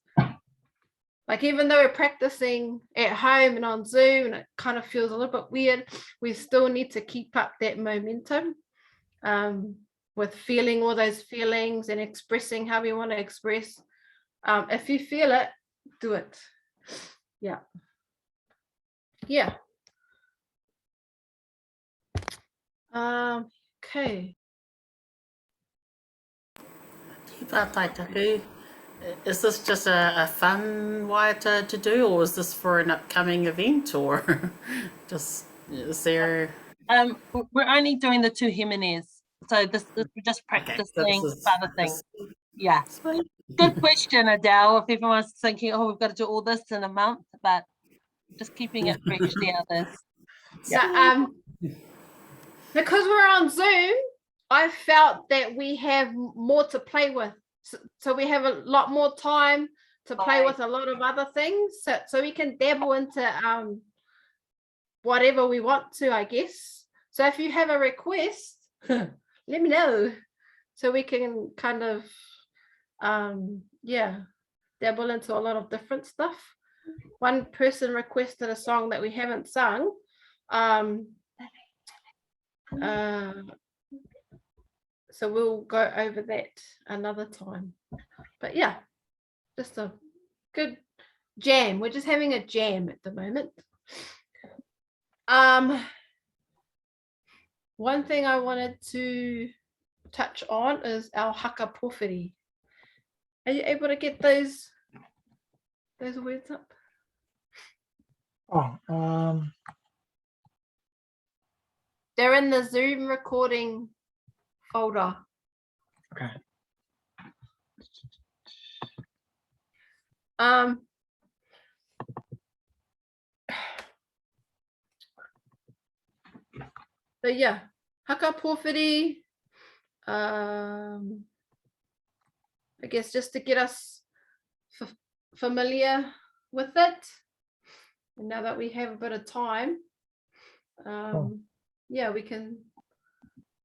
like, even though we're practicing at home and on Zoom and it kind of feels a little bit weird, we still need to keep up that momentum with feeling all those feelings and expressing how we want to express. If you feel it, do it. Yeah. Yeah. Okay. Is this just a fun waiata to do, or is this for an upcoming event, or just is there? We're only doing the two Jimenez, so this we're just practicing other things. Yeah. Sweet. Good question, Adele. If everyone's thinking, oh, we've got to do all this in a month, but just keeping it fresh, the others. Yeah. Because we're on Zoom, I felt that we have more to play with. So we have a lot more time to play with a lot of other things. So we can dabble into whatever we want to, I guess. So if you have a request, let me know. So we can kind of, dabble into a lot of different stuff. One person requested a song that we haven't sung. So we'll go over that another time. But yeah, just a good jam. We're just having a jam at the moment. One thing I wanted to touch on is our haka pōwhiri. Are you able to get those words up? Oh, They're in the Zoom recording folder. okay. But yeah, haka pōwhiri. I guess just to get us familiar with it. And now that we have a bit of time, yeah, we can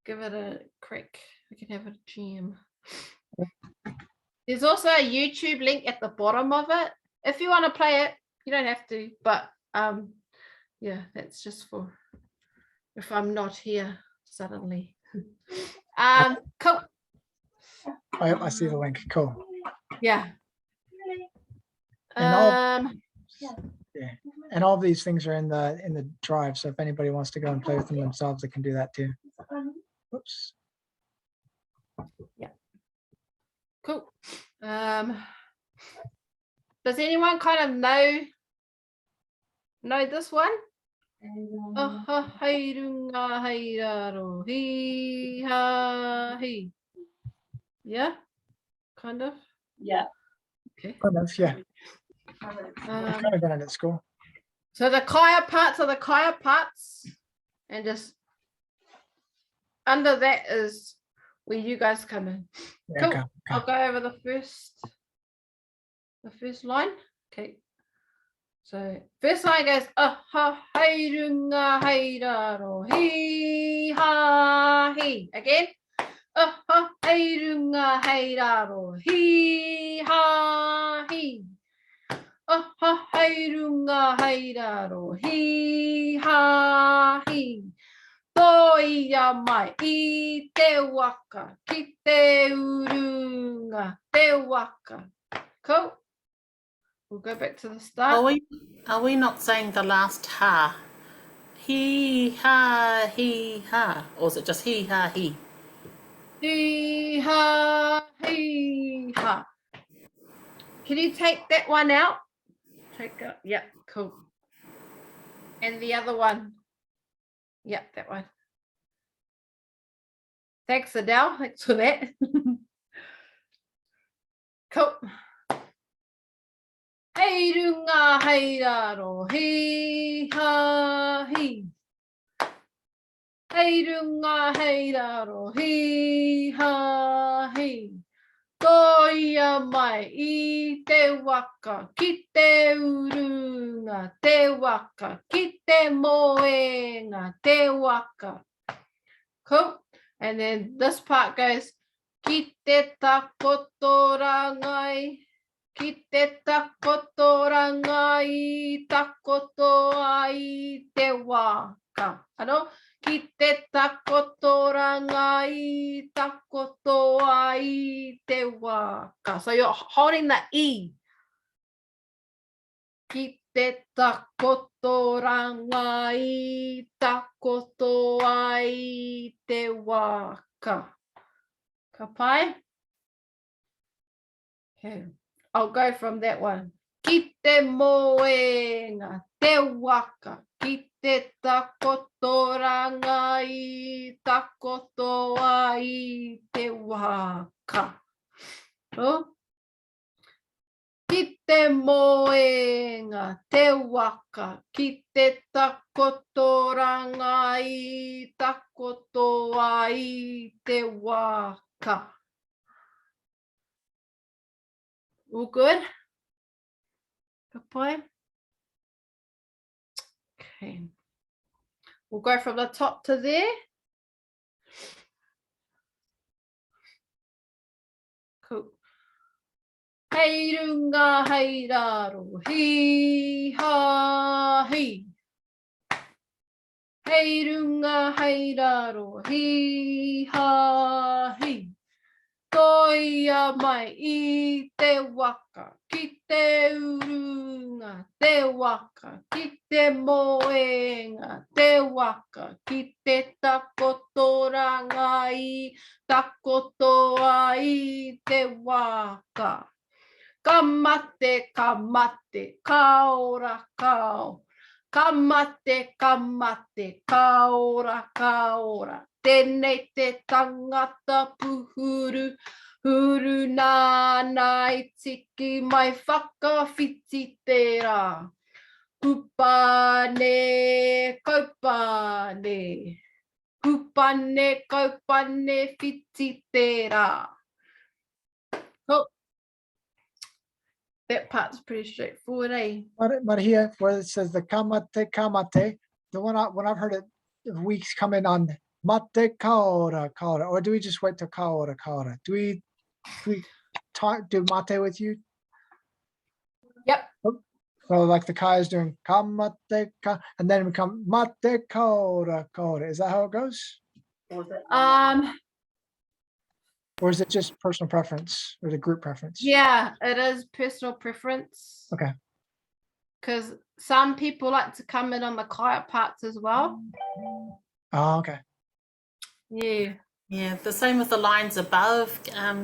give it a crack. We can have a jam. There's also a YouTube link at the bottom of it. If you want to play it, you don't have to, but yeah, that's just for if I'm not here suddenly. Cool. I see the link. Cool. Yeah. And all of these things are in the drive. So if anybody wants to go and play with them themselves, they can do that too. Whoops. Yeah. Cool. Does anyone kind of know this one? Yeah, kind of. Yeah. Okay. Kind of, yeah. I've kind of done it at school. So the kaya parts are the kaya parts, and just under that is where you guys come in. Yeah, Cool. okay. I'll go over the first line. Okay. So first line goes aha hairunga hairaro hi ha hi. Again. Aha hairunga hairaro hi ha hi. Aha hairunga hairaro hi ha hi. Toia mai I te waka ki te urunga te waka. Cool. We'll go back to the start. Are we not saying the last ha? He ha, or is it just he ha he? He ha he ha. Can you take that one out? Take it. Yeah, cool. And the other one. Yeah, that one. Thanks, Adele. Thanks for that. Cool. Hei runga hei raro, hei ha hei. Hei runga hei raro, hei ha hei. Toia mai I te waka, ki te urunga, te waka, ki te moenga, te waka. Cool. And then this part goes, ki te takotorangai, ki te takotorangai, takoto ai te waka. Ano? Ki te takotorangai, takoto ai te waka. So you're holding the E. Ki te takotorangai, takoto ai te waka. Ka pai? Okay. I'll go from that one. Ki te moenga, te waka. Ki te takotorangai, takoto ai te waka. Oh? Ki te moenga, te waka. Ki te takotorangai, takoto ai te waka. All good? Good boy. Okay. We'll go from the top to there. Cool. Hei runga hei raro, hi ha hi. Hei runga hei raro, hi ha hi. Toia mai I te waka, ki te urunga, te waka, ki te moenga, te waka, ki te takotorangai, takoto ai te waka. Kamate, kamate, kaora, kao. Kamate, kamate, kaora, kaora. Tēnei te tangata puhuru, huru nānai tiki mai whakawhiti tērā. Kupane, kaupane. Kupane, kaupane, whiti tērā. Cool. That part's pretty straightforward, eh? Marahia, where it says the kamate, kamate, the one when I've heard it, weeks come in on mate kaora, kaora, or do we just wait to kaora, kaora? Do we talk, do mate with you? Yep. So like the Kai is doing kamate, ka, and then we come mate kaora, kaora. Is that how it goes? Or is it just personal preference or the group preference? Yeah, it is personal preference. Okay. Because some people like to come in on the kaya parts as well. Oh, okay. Yeah. Yeah, the same with the lines above.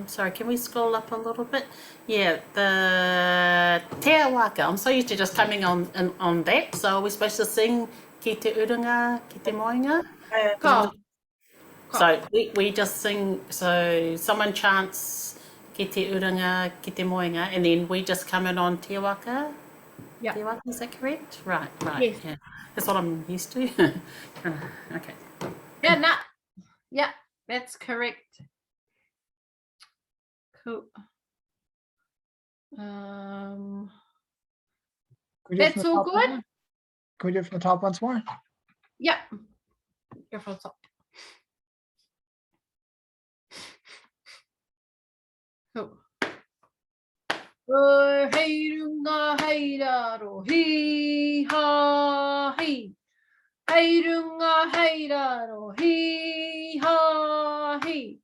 Sorry, can we scroll up a little bit? Yeah, the te waka. I'm so used to just coming on that. So are we supposed to sing ki te urunga, ki te moenga? Ko. So we just sing, so someone chants ki te urunga, ki te moenga, and then we just come in on te waka? Yeah. Te waka, is that correct? Right, Yes. yeah. That's what I'm used to. Okay. Yeah, nah. Yeah, that's correct. Cool. Can we do it from That's the all top once good? more? Can we do it from the top once more? Yeah. Go for the top. Cool. Hei runga hei raro, hi ha hi. Hei runga hei raro, hi ha hi.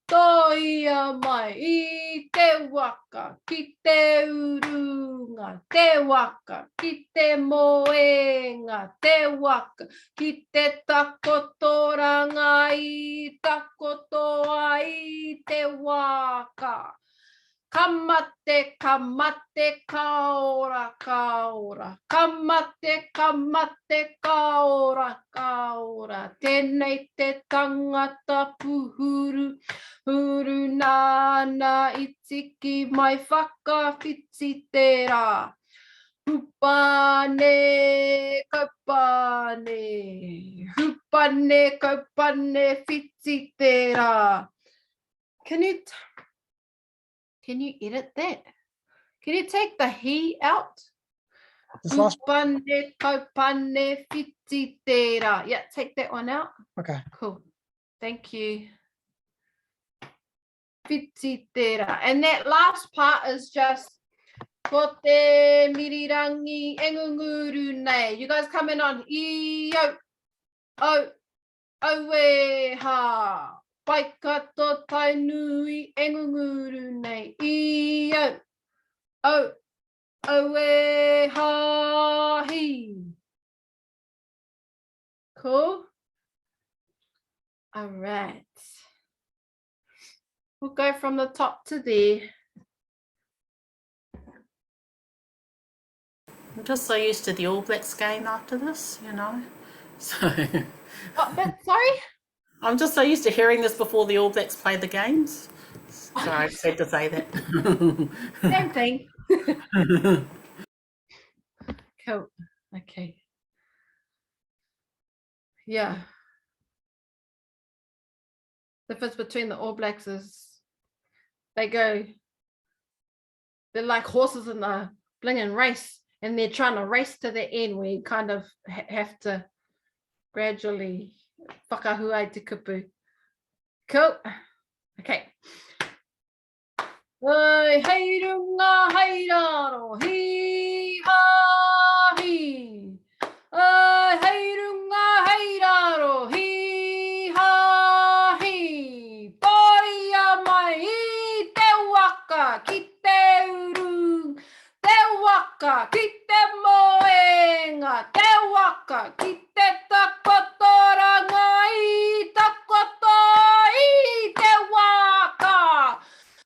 Toia mai I te waka, ki te urunga, te waka, ki te moenga, te waka, ki te takotorangai, takoto ai te waka. Kamate, kamate, kaora, kaora. Kamate, kamate, kaora, kaora. Tēnei te tangata puhuru, huru nāna itiki mai whakawhiti tērā. Hupane, kaupane. Hupane, kaupane, whiti tērā. Can you edit that? Can you take the he out? This last one? Hupane, kaupane, whiti tērā. Yeah, take that one out. Okay. Cool. Thank you. Whiti tērā. And that last part is just ko te mirirangi engunguru nei. You guys come in on I o oe ha. Waikato tai nui engunguru nei. I o oe ha hi. Cool. All right. We'll go from the top to there. I'm just so used to the All Blacks game after this, you know. So What bit? Sorry? I'm just so used to hearing this before the All Blacks play the games. Sorry, I just had to say that. Same thing. Cool. Okay. Yeah. The difference between the All Blacks is they're like horses in the blinging race, and they're trying to race to the end where you kind of have to gradually whakahuai te kupu. Cool. Okay. Oi, hei runga, hei raro, hi ha hi. Oi, hei runga, hei raro, hi ha hi. Poia mai i te waka ki te uru. Te waka ki te moenga. Te waka ki te takotoranga i takoto i te waka.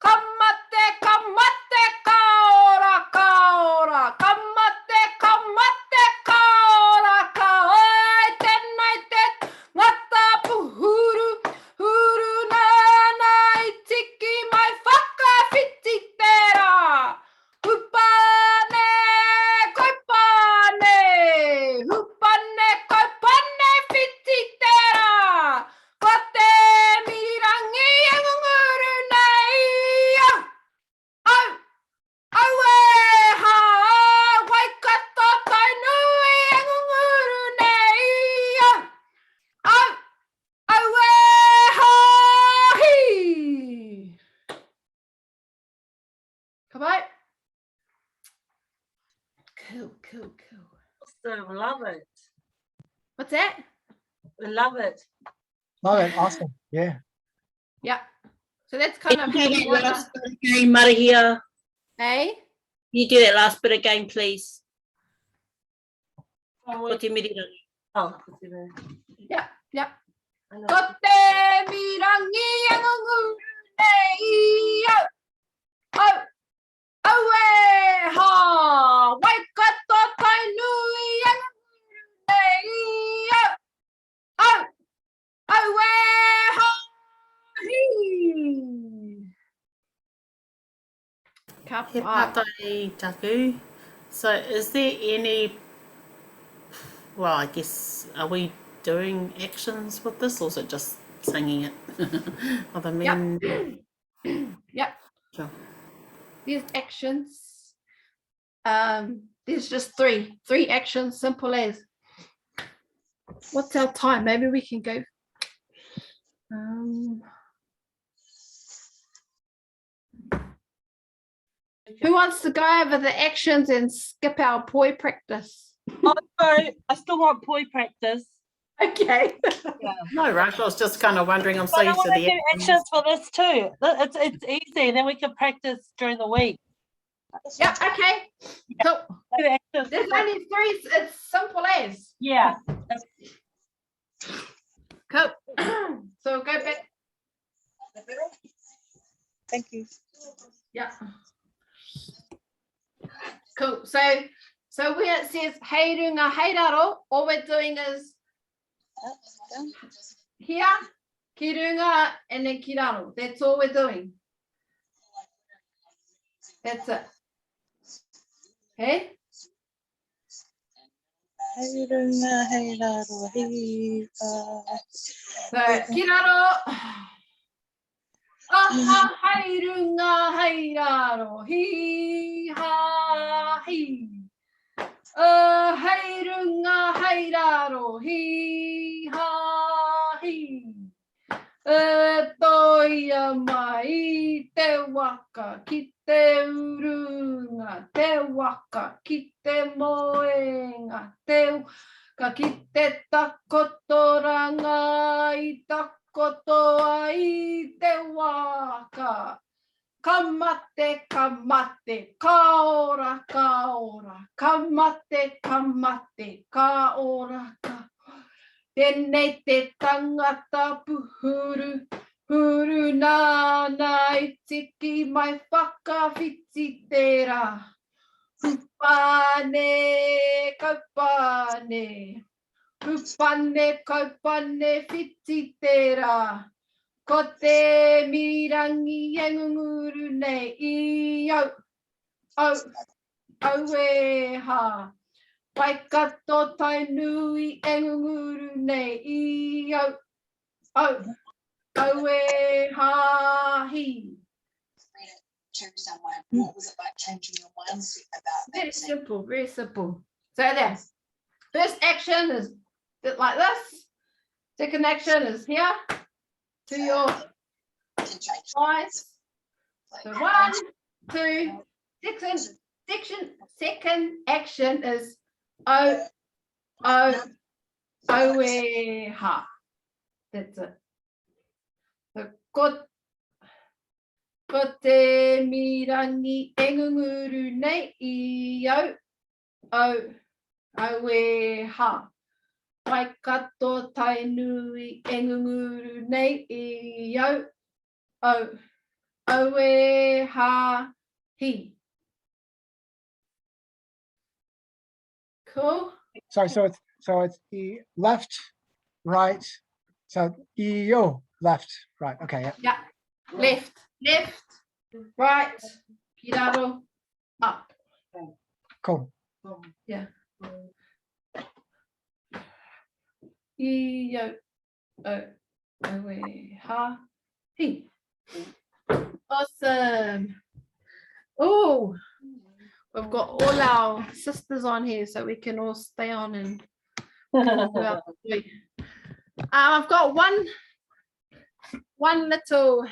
Kamate, kamate, kaora, kaora. Kamate, kamate, kaora, kaora. Tēnei te ngata puhuru, huru nāna i tiki mai whakawhiti tērā. Hupane, koipane. Hupane, koipane, whiti tērā. Ko te mirirangi e ngunguru nei. Au, au e ha, waikato tai nui e ngunguru nei. Au, au e ha hi. Come on. Cool, cool, cool. So love it. What's that? We love it. Love it. Awesome. Yeah. Yeah. So that's kind of Do that last bit again, Marahia. hey. You do that last bit again, please. Oh, Ko te mirirangi. Yeah, yeah. I know. Ko te mirangi e ngunguru nei. Au, au e ha. Waikato tai nui e ngunguru nei. Au, au e ha. Hi. Ka He pai. patai taku. So is there any, well, I guess, are we doing actions with this, or is it just singing it? Are the men? Yep. Sure. There's actions. There's just three actions, simple as. What's our time? Maybe we can go. Who wants to go over the actions and skip our poi practice? Oh, no, I still want poi practice. Okay. No rush. I was just kind of wondering. I'm so But I used want to to the do actions. actions for this too. It's easy, and then we can practice during the week. Yeah, okay. So Do actions. there's only three, it's simple as. Yeah. Cool. So go back. Thank you. Yeah. Cool. So where it says hei runga hei raro, all we're doing is here, ki runga, and then ki raro. That's all we're doing. That's it. Okay? Hei runga, hei raro, hei So ki raro. Aha hei runga hei raro. Hi ha hi. Hei runga hei raro. Hi ha hi. Toia mai te waka ki te urunga, te waka ki te moenga, te waka ki te takotoranga i takotoa i te waka. Kamate, kamate, kaora, kaora, kamate, kamate, kaora, kaora. Tēnei te tangata puhuru, huru nāna I tiki mai whakawhiti tērā. Hupane, kaupane, hupane, kaupane, whiti tērā. Ko te Mirirangi e ngunguru nei I au e ha. Waikato tai nui e ngunguru nei I au e hahi. What was it like changing your mindset about Very that? simple, very simple. So there. First action is like this. Second action is here to your eyes. So 1, 2, second action is o e ha. That's it. So ko te Mirirangi e ngunguru nei I au e ha. Waikato tai nui e ngunguru nei I au e ha hi. Cool. Sorry, so it's the left, right. So yo, left, right. Okay, yeah. Yeah. Left, right, kiraro, up. Cool. Yeah. Yo, ha, he. Awesome. Oh, we've got all our sisters on here, so we can all stay on and do our thing. I've got one little.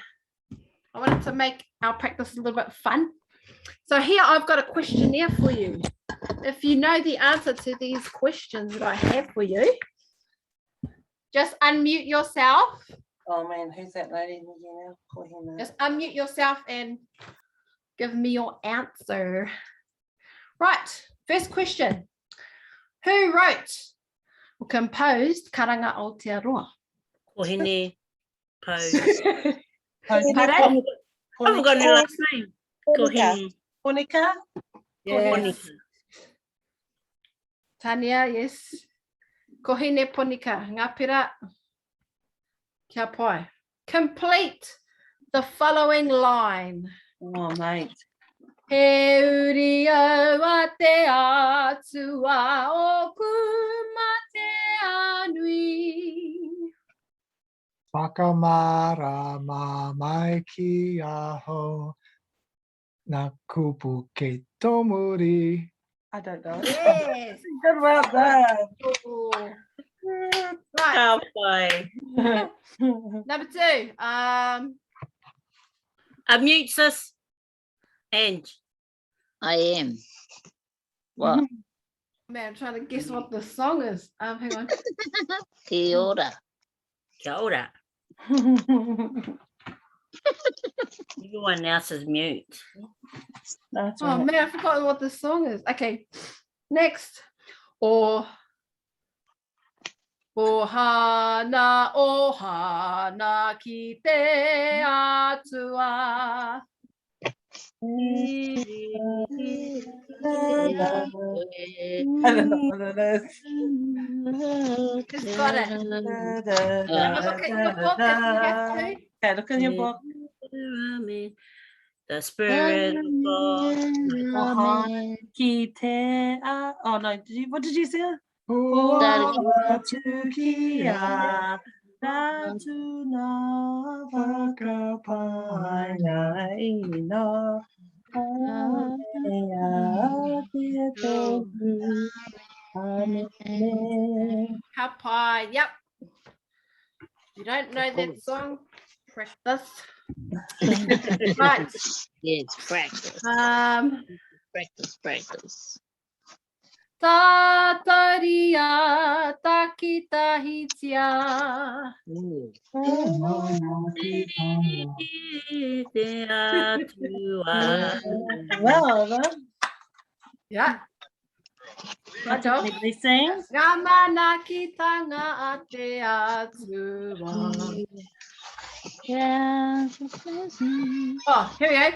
I wanted to make our practice a little bit fun. So here I've got a questionnaire for you. If you know the answer to these questions that I have for you, just unmute yourself. Oh man, who's that lady? Just unmute yourself and give me your answer. Right, first question. Who wrote or composed Karanga Aotearoa? Kohine Pose. Pardon? I've forgotten her last name. Kohine. Monica? Yes. Tania, yes. Kohine Ponika, ngā pera. Kia pai. Complete the following line. Oh mate. He uri au a te atua o kuma te anui. Whakamara ma mai ki aho na kupu ke tomuri. I don't know. Yes. Good about that. Right. Halfway. Number 2. Unmute sis. Ange. I am. What? Man, I'm trying to guess what the song is. Hang on. Kia ora. Kia ora. Everyone else is mute. That's Oh right. man, I forgot what the song is. Okay, next. Ohana ki te atua. I don't know what it is. Who's got it? Have a look at your book if you have to. Okay, look in your book. The spirit of God. Ki te a. Oh no, what did you say? Tukia Ratu na Vakapaya Ino Amen. Kapai. Yep. You don't know that song? Practice. Right. Yes, practice. Practice. Tataria takitahitia. Yeah. Right, everybody sing. Ngamana kitanga ate atua. Oh, here we go.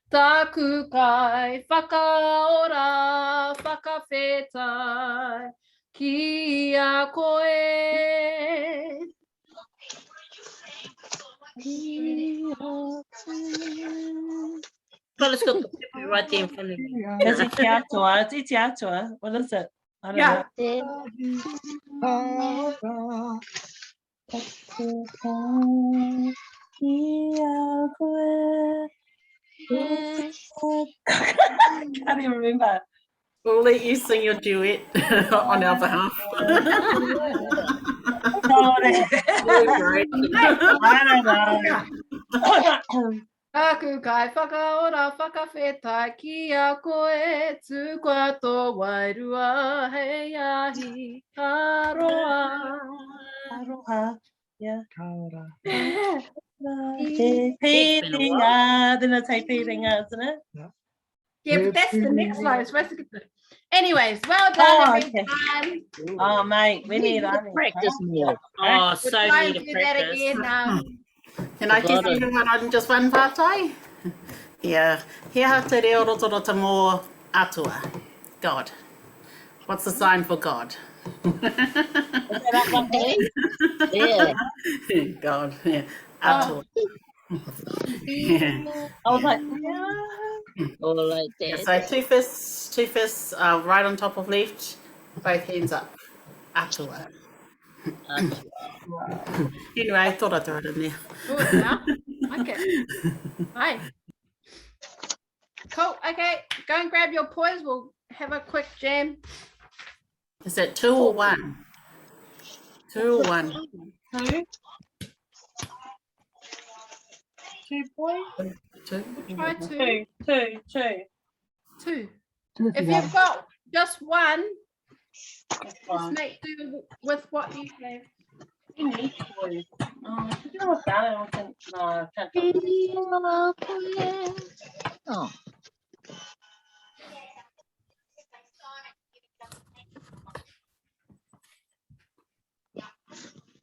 Taku kai whakaora whakawhetai ki a koe. Well, it's got the pepper right there in front of me. It's Iti Atua. It's Iti Atua. What is it? I don't Yeah. know. Can't even remember. We'll let you sing your duet on our behalf. Great. I don't know. Taku kai whakaora whakawhetai ki a koe tukua tō wairua hei ahi karoa. Aroha. Yeah. Kaora. Piringa. Then it's hey Piringa, isn't it? Yeah, but that's the next line. It's supposed to get the... Anyways, well done, Oh, okay. everyone. Oh, mate, we need Practice more. Oh, We'll so try and need do to that practice. again. Can I teach everyone on just one partai? Yeah. Hea te reo rotorota mō atua. God. What's the sign for God? Yeah. God. Yeah. Atua. Yeah. I was like, yeah. All like Yeah, that. so two fists right on top of left, both hands up. Atua. Anyway, I thought I'd throw it in there. Do it now. Okay. Hi. Cool. Okay. Go and grab your poise. We'll have a quick jam. Is that 2 or 1? 2 or 1? Two. 2 boys. 2. Try two. Two. Two. Two If you you've got just one, just One. make do with what you have. We need boys. Oh, you know what that is? No, I can't do it. Oh,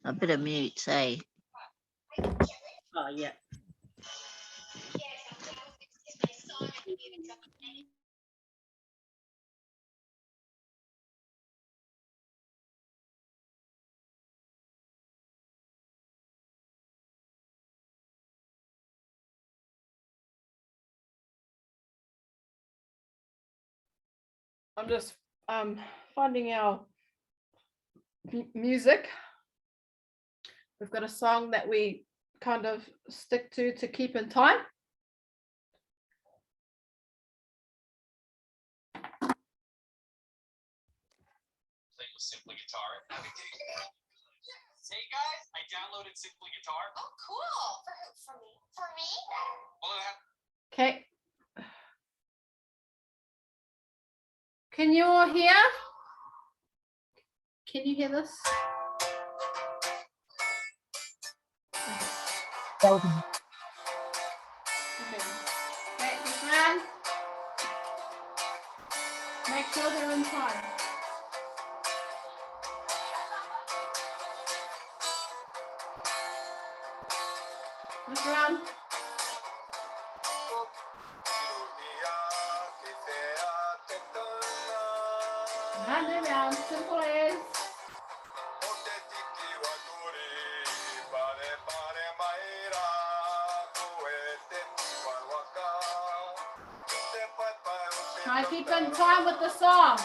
a bit of mute, say. Oh, yeah. I'm just finding our music. We've got a song that we kind of stick to keep in time. Simply Guitar. Hey guys, I downloaded Simply Guitar. Oh, cool. For me? For me? Well, Okay. Can you all hear? Can you hear this? Okay, this round. Make sure they're in time. This round. 100 rounds, simple as. Try to keep in time with the song.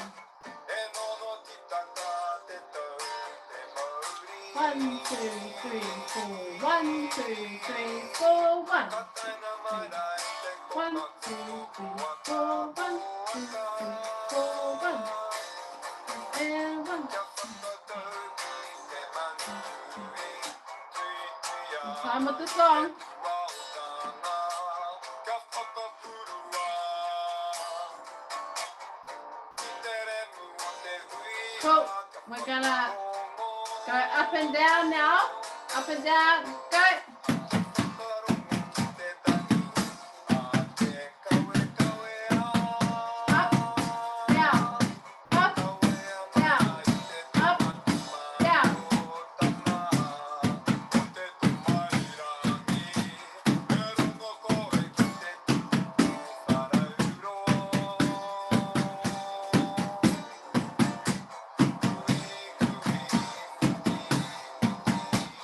1, 2, 3, 4. 1, 2, 3, 4. 1, 1, 2, 3, 4. 1, 2, 3, 4. 1. And 1. Time with the song. Cool. We're gonna go up and down now. Up and down. Go.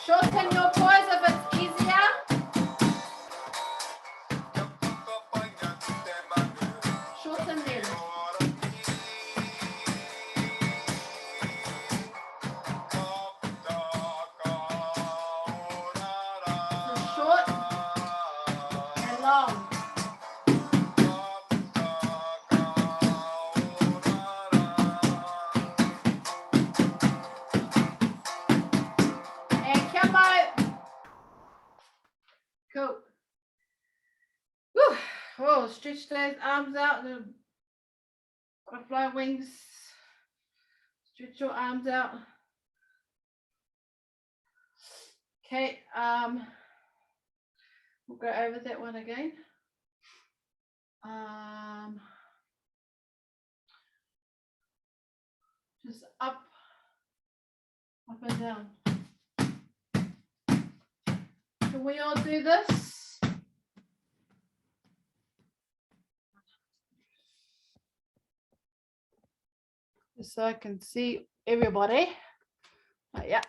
Shorten your pause if it's easier. Shorten them. So short and long. And come out. Cool. Whew. Oh, stretch those arms out. The butterfly wings. Stretch your arms out. Okay. We'll go over that one again. Just up and down. Can we all do this? Just so I can see everybody. Yeah.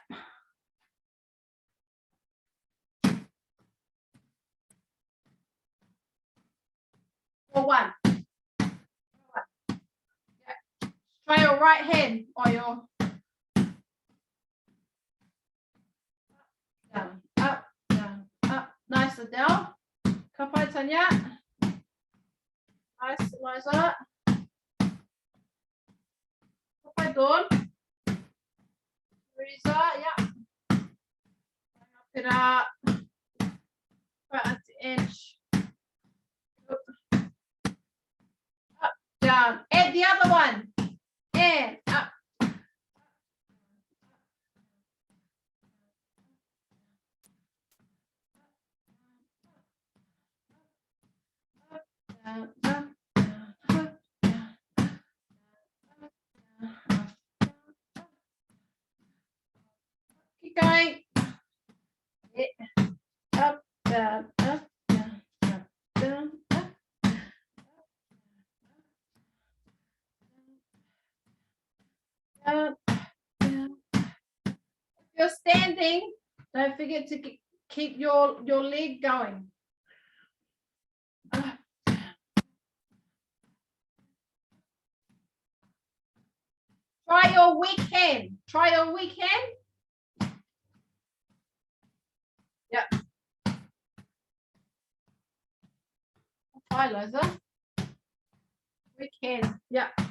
For one. Yeah. Try your right hand or your down, up, down, up. Nice and down. Kapai Tanya. Nice, Liza. Kapai Dawn. Teresa, yeah. Up it up. Right at the edge. Up, down. And the other one. And up. Down, up, down, up, down, down. Keep going. Yeah. Up, down, up, down, up, down, up. Down, down. If you're standing, don't forget to keep your leg going. Try your weak hand. Try your weak hand. Yep. Hi, Liza. Weak hand. Yep.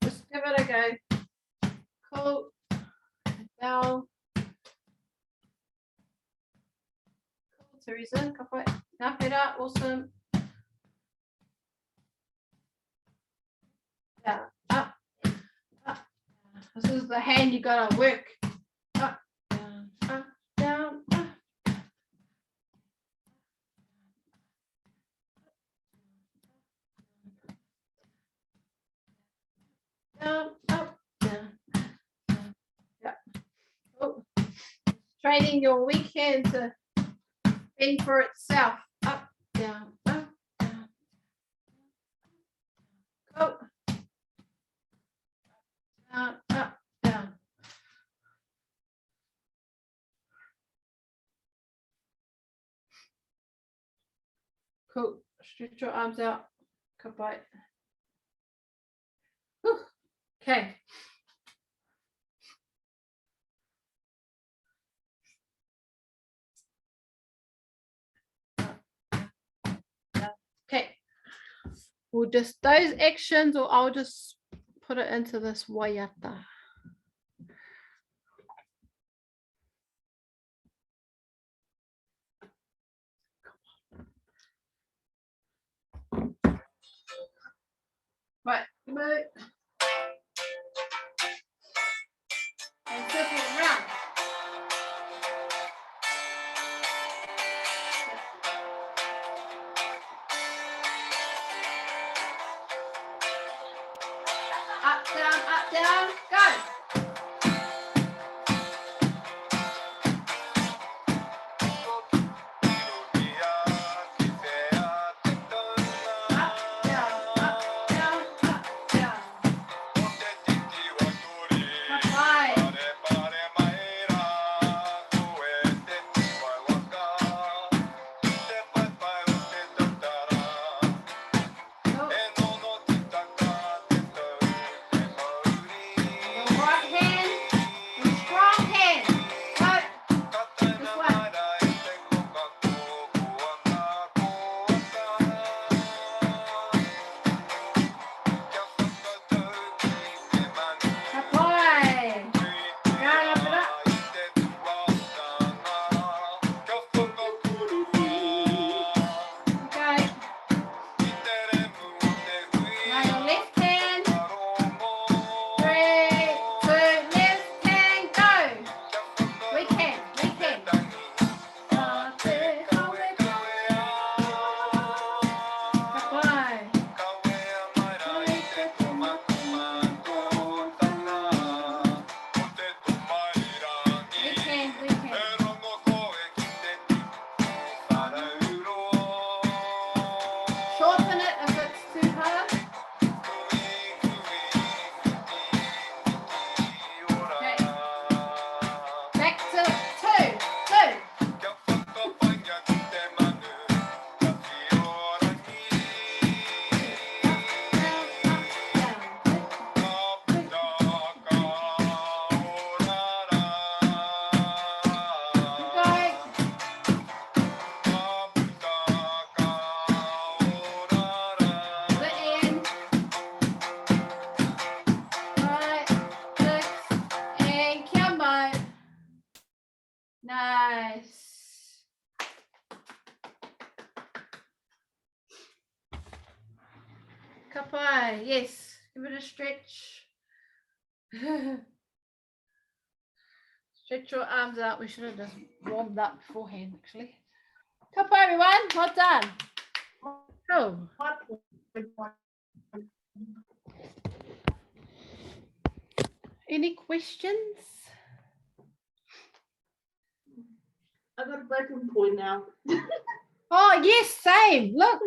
Just give it a go. Cool. Down. Cool, Teresa. Knock it out. Awesome. Down. Up. Up. This is the hand you gotta work. Up, down, up, down, up. Down, up, down, down. Yeah. Oh. Training your weak hand to bend for itself. Up, down, up, down. Go. Down, up, down. Cool. Stretch your arms out. Goodbye. Okay. Okay. We'll just those actions, or I'll just put it into this waiata. Right, move. And circle around. Up, down, go. Shorten it if it's too hard. Okay. Back to two. Nice. Kapai, yes. Give it a stretch. Stretch your arms out. We should have just warmed up beforehand, actually. Kapai, everyone. Well done. Cool. Any questions? I got a breaking point now. Oh, yes, same. Look.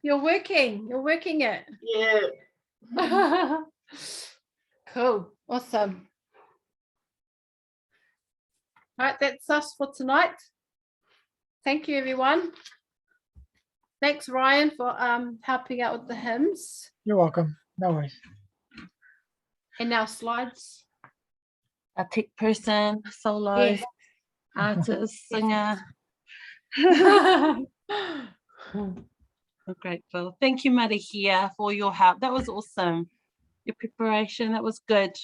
You're working it. Yeah. Cool. Awesome. All right, that's us for tonight. Thank you, everyone. Thanks, Ryan, for helping out with the hymns You're welcome. No worries. and our slides. A tech person, solo Yes. artist, singer. Well I'm grateful. Thank you, Marahia, for your help. That was awesome. Your preparation, that was good.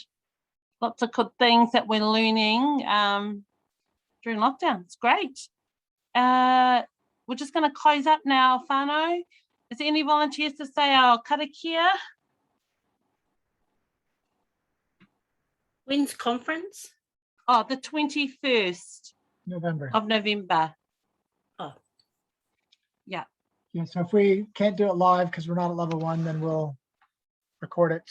Lots of good things that we're learning during lockdown. It's great. We're just going to close up now, whānau. Is there any volunteers to say our karakia? When's conference? Oh, the 21st November. of November. Oh. Yeah. Yeah, so if we can't do it live because we're not at level 1, then we'll record it,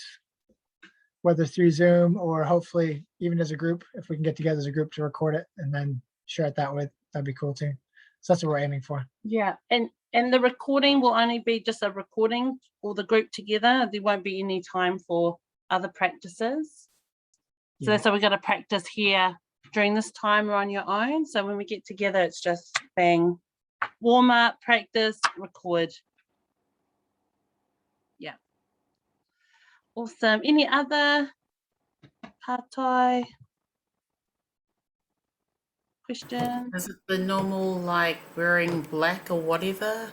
whether through Zoom or hopefully even as a group, if we can get together as a group to record it and then share it that way, that'd be cool too. So that's what we're aiming for. Yeah, and And the recording will only be just a recording for the group together. There won't be any time for other practices. So Yeah. that's why we're going to practice here during this time or on your own. So when we get together, it's just bang, warm up, practice, record. Yeah. Awesome. Any other partai question? Is it the normal like wearing black or whatever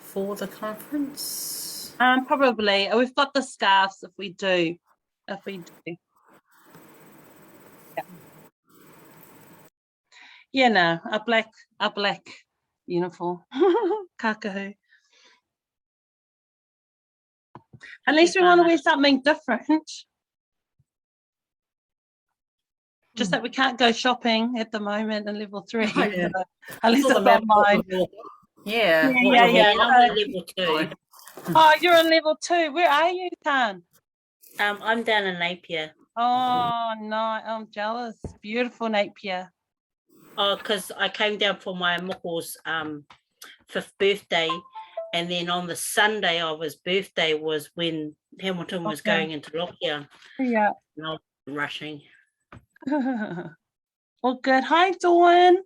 for the conference? Probably. We've got the scarves if we do. If we do. Yeah, no, a black uniform. Kakahu. Unless we want to wear something different. Just that we can't go shopping at the moment in level 3. Oh, yeah. So, unless It's all it's about online. Yeah. Yeah. I'm on level 2. Oh, you're on level 2. Where are you, Tan? I'm down in Napier. Oh, no, I'm jealous. Beautiful Napier. Oh, because I came down for my moko's 5th birthday, and then on the Sunday of his birthday was when Hamilton was Okay. going into lockdown. Yeah. And I was rushing. Well, good. Hi, Dawn.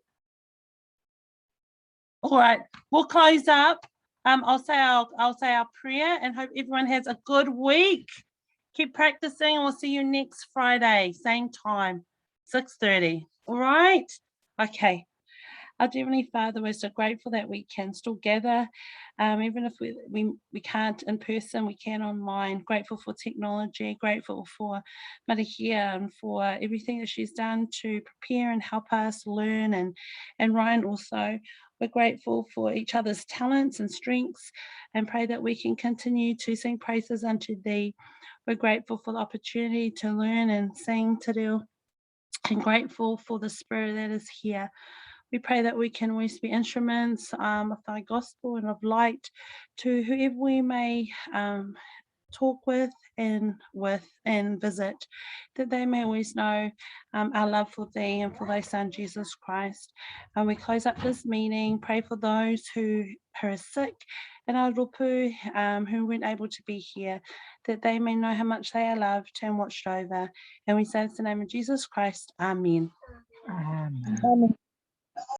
All right, we'll close up. I'll say our prayer and hope everyone has a good week. Keep practicing and we'll see you next Friday, same time, 6:30. All right? Okay. Our Heavenly Father, we're so grateful that we can still gather, even if we can't in person, we can online. Grateful for technology, grateful for Marahia and for everything that she's done to prepare and help us learn, and Ryan also. We're grateful for each other's talents and strengths and pray that we can continue to sing praises unto Thee. We're grateful for the opportunity to learn and sing Te Reo, and grateful for the Spirit that is here. We pray that we can always be instruments of Thy gospel and of light to whoever we may talk with and visit, that they may always know our love for Thee and for Thy Son, Jesus Christ. And we close up this meeting, pray for those who are sick and our rupu who weren't able to be here, that they may know how much they are loved and watched over. And we say this in the name of Jesus Christ. Amen. Amen. Amen.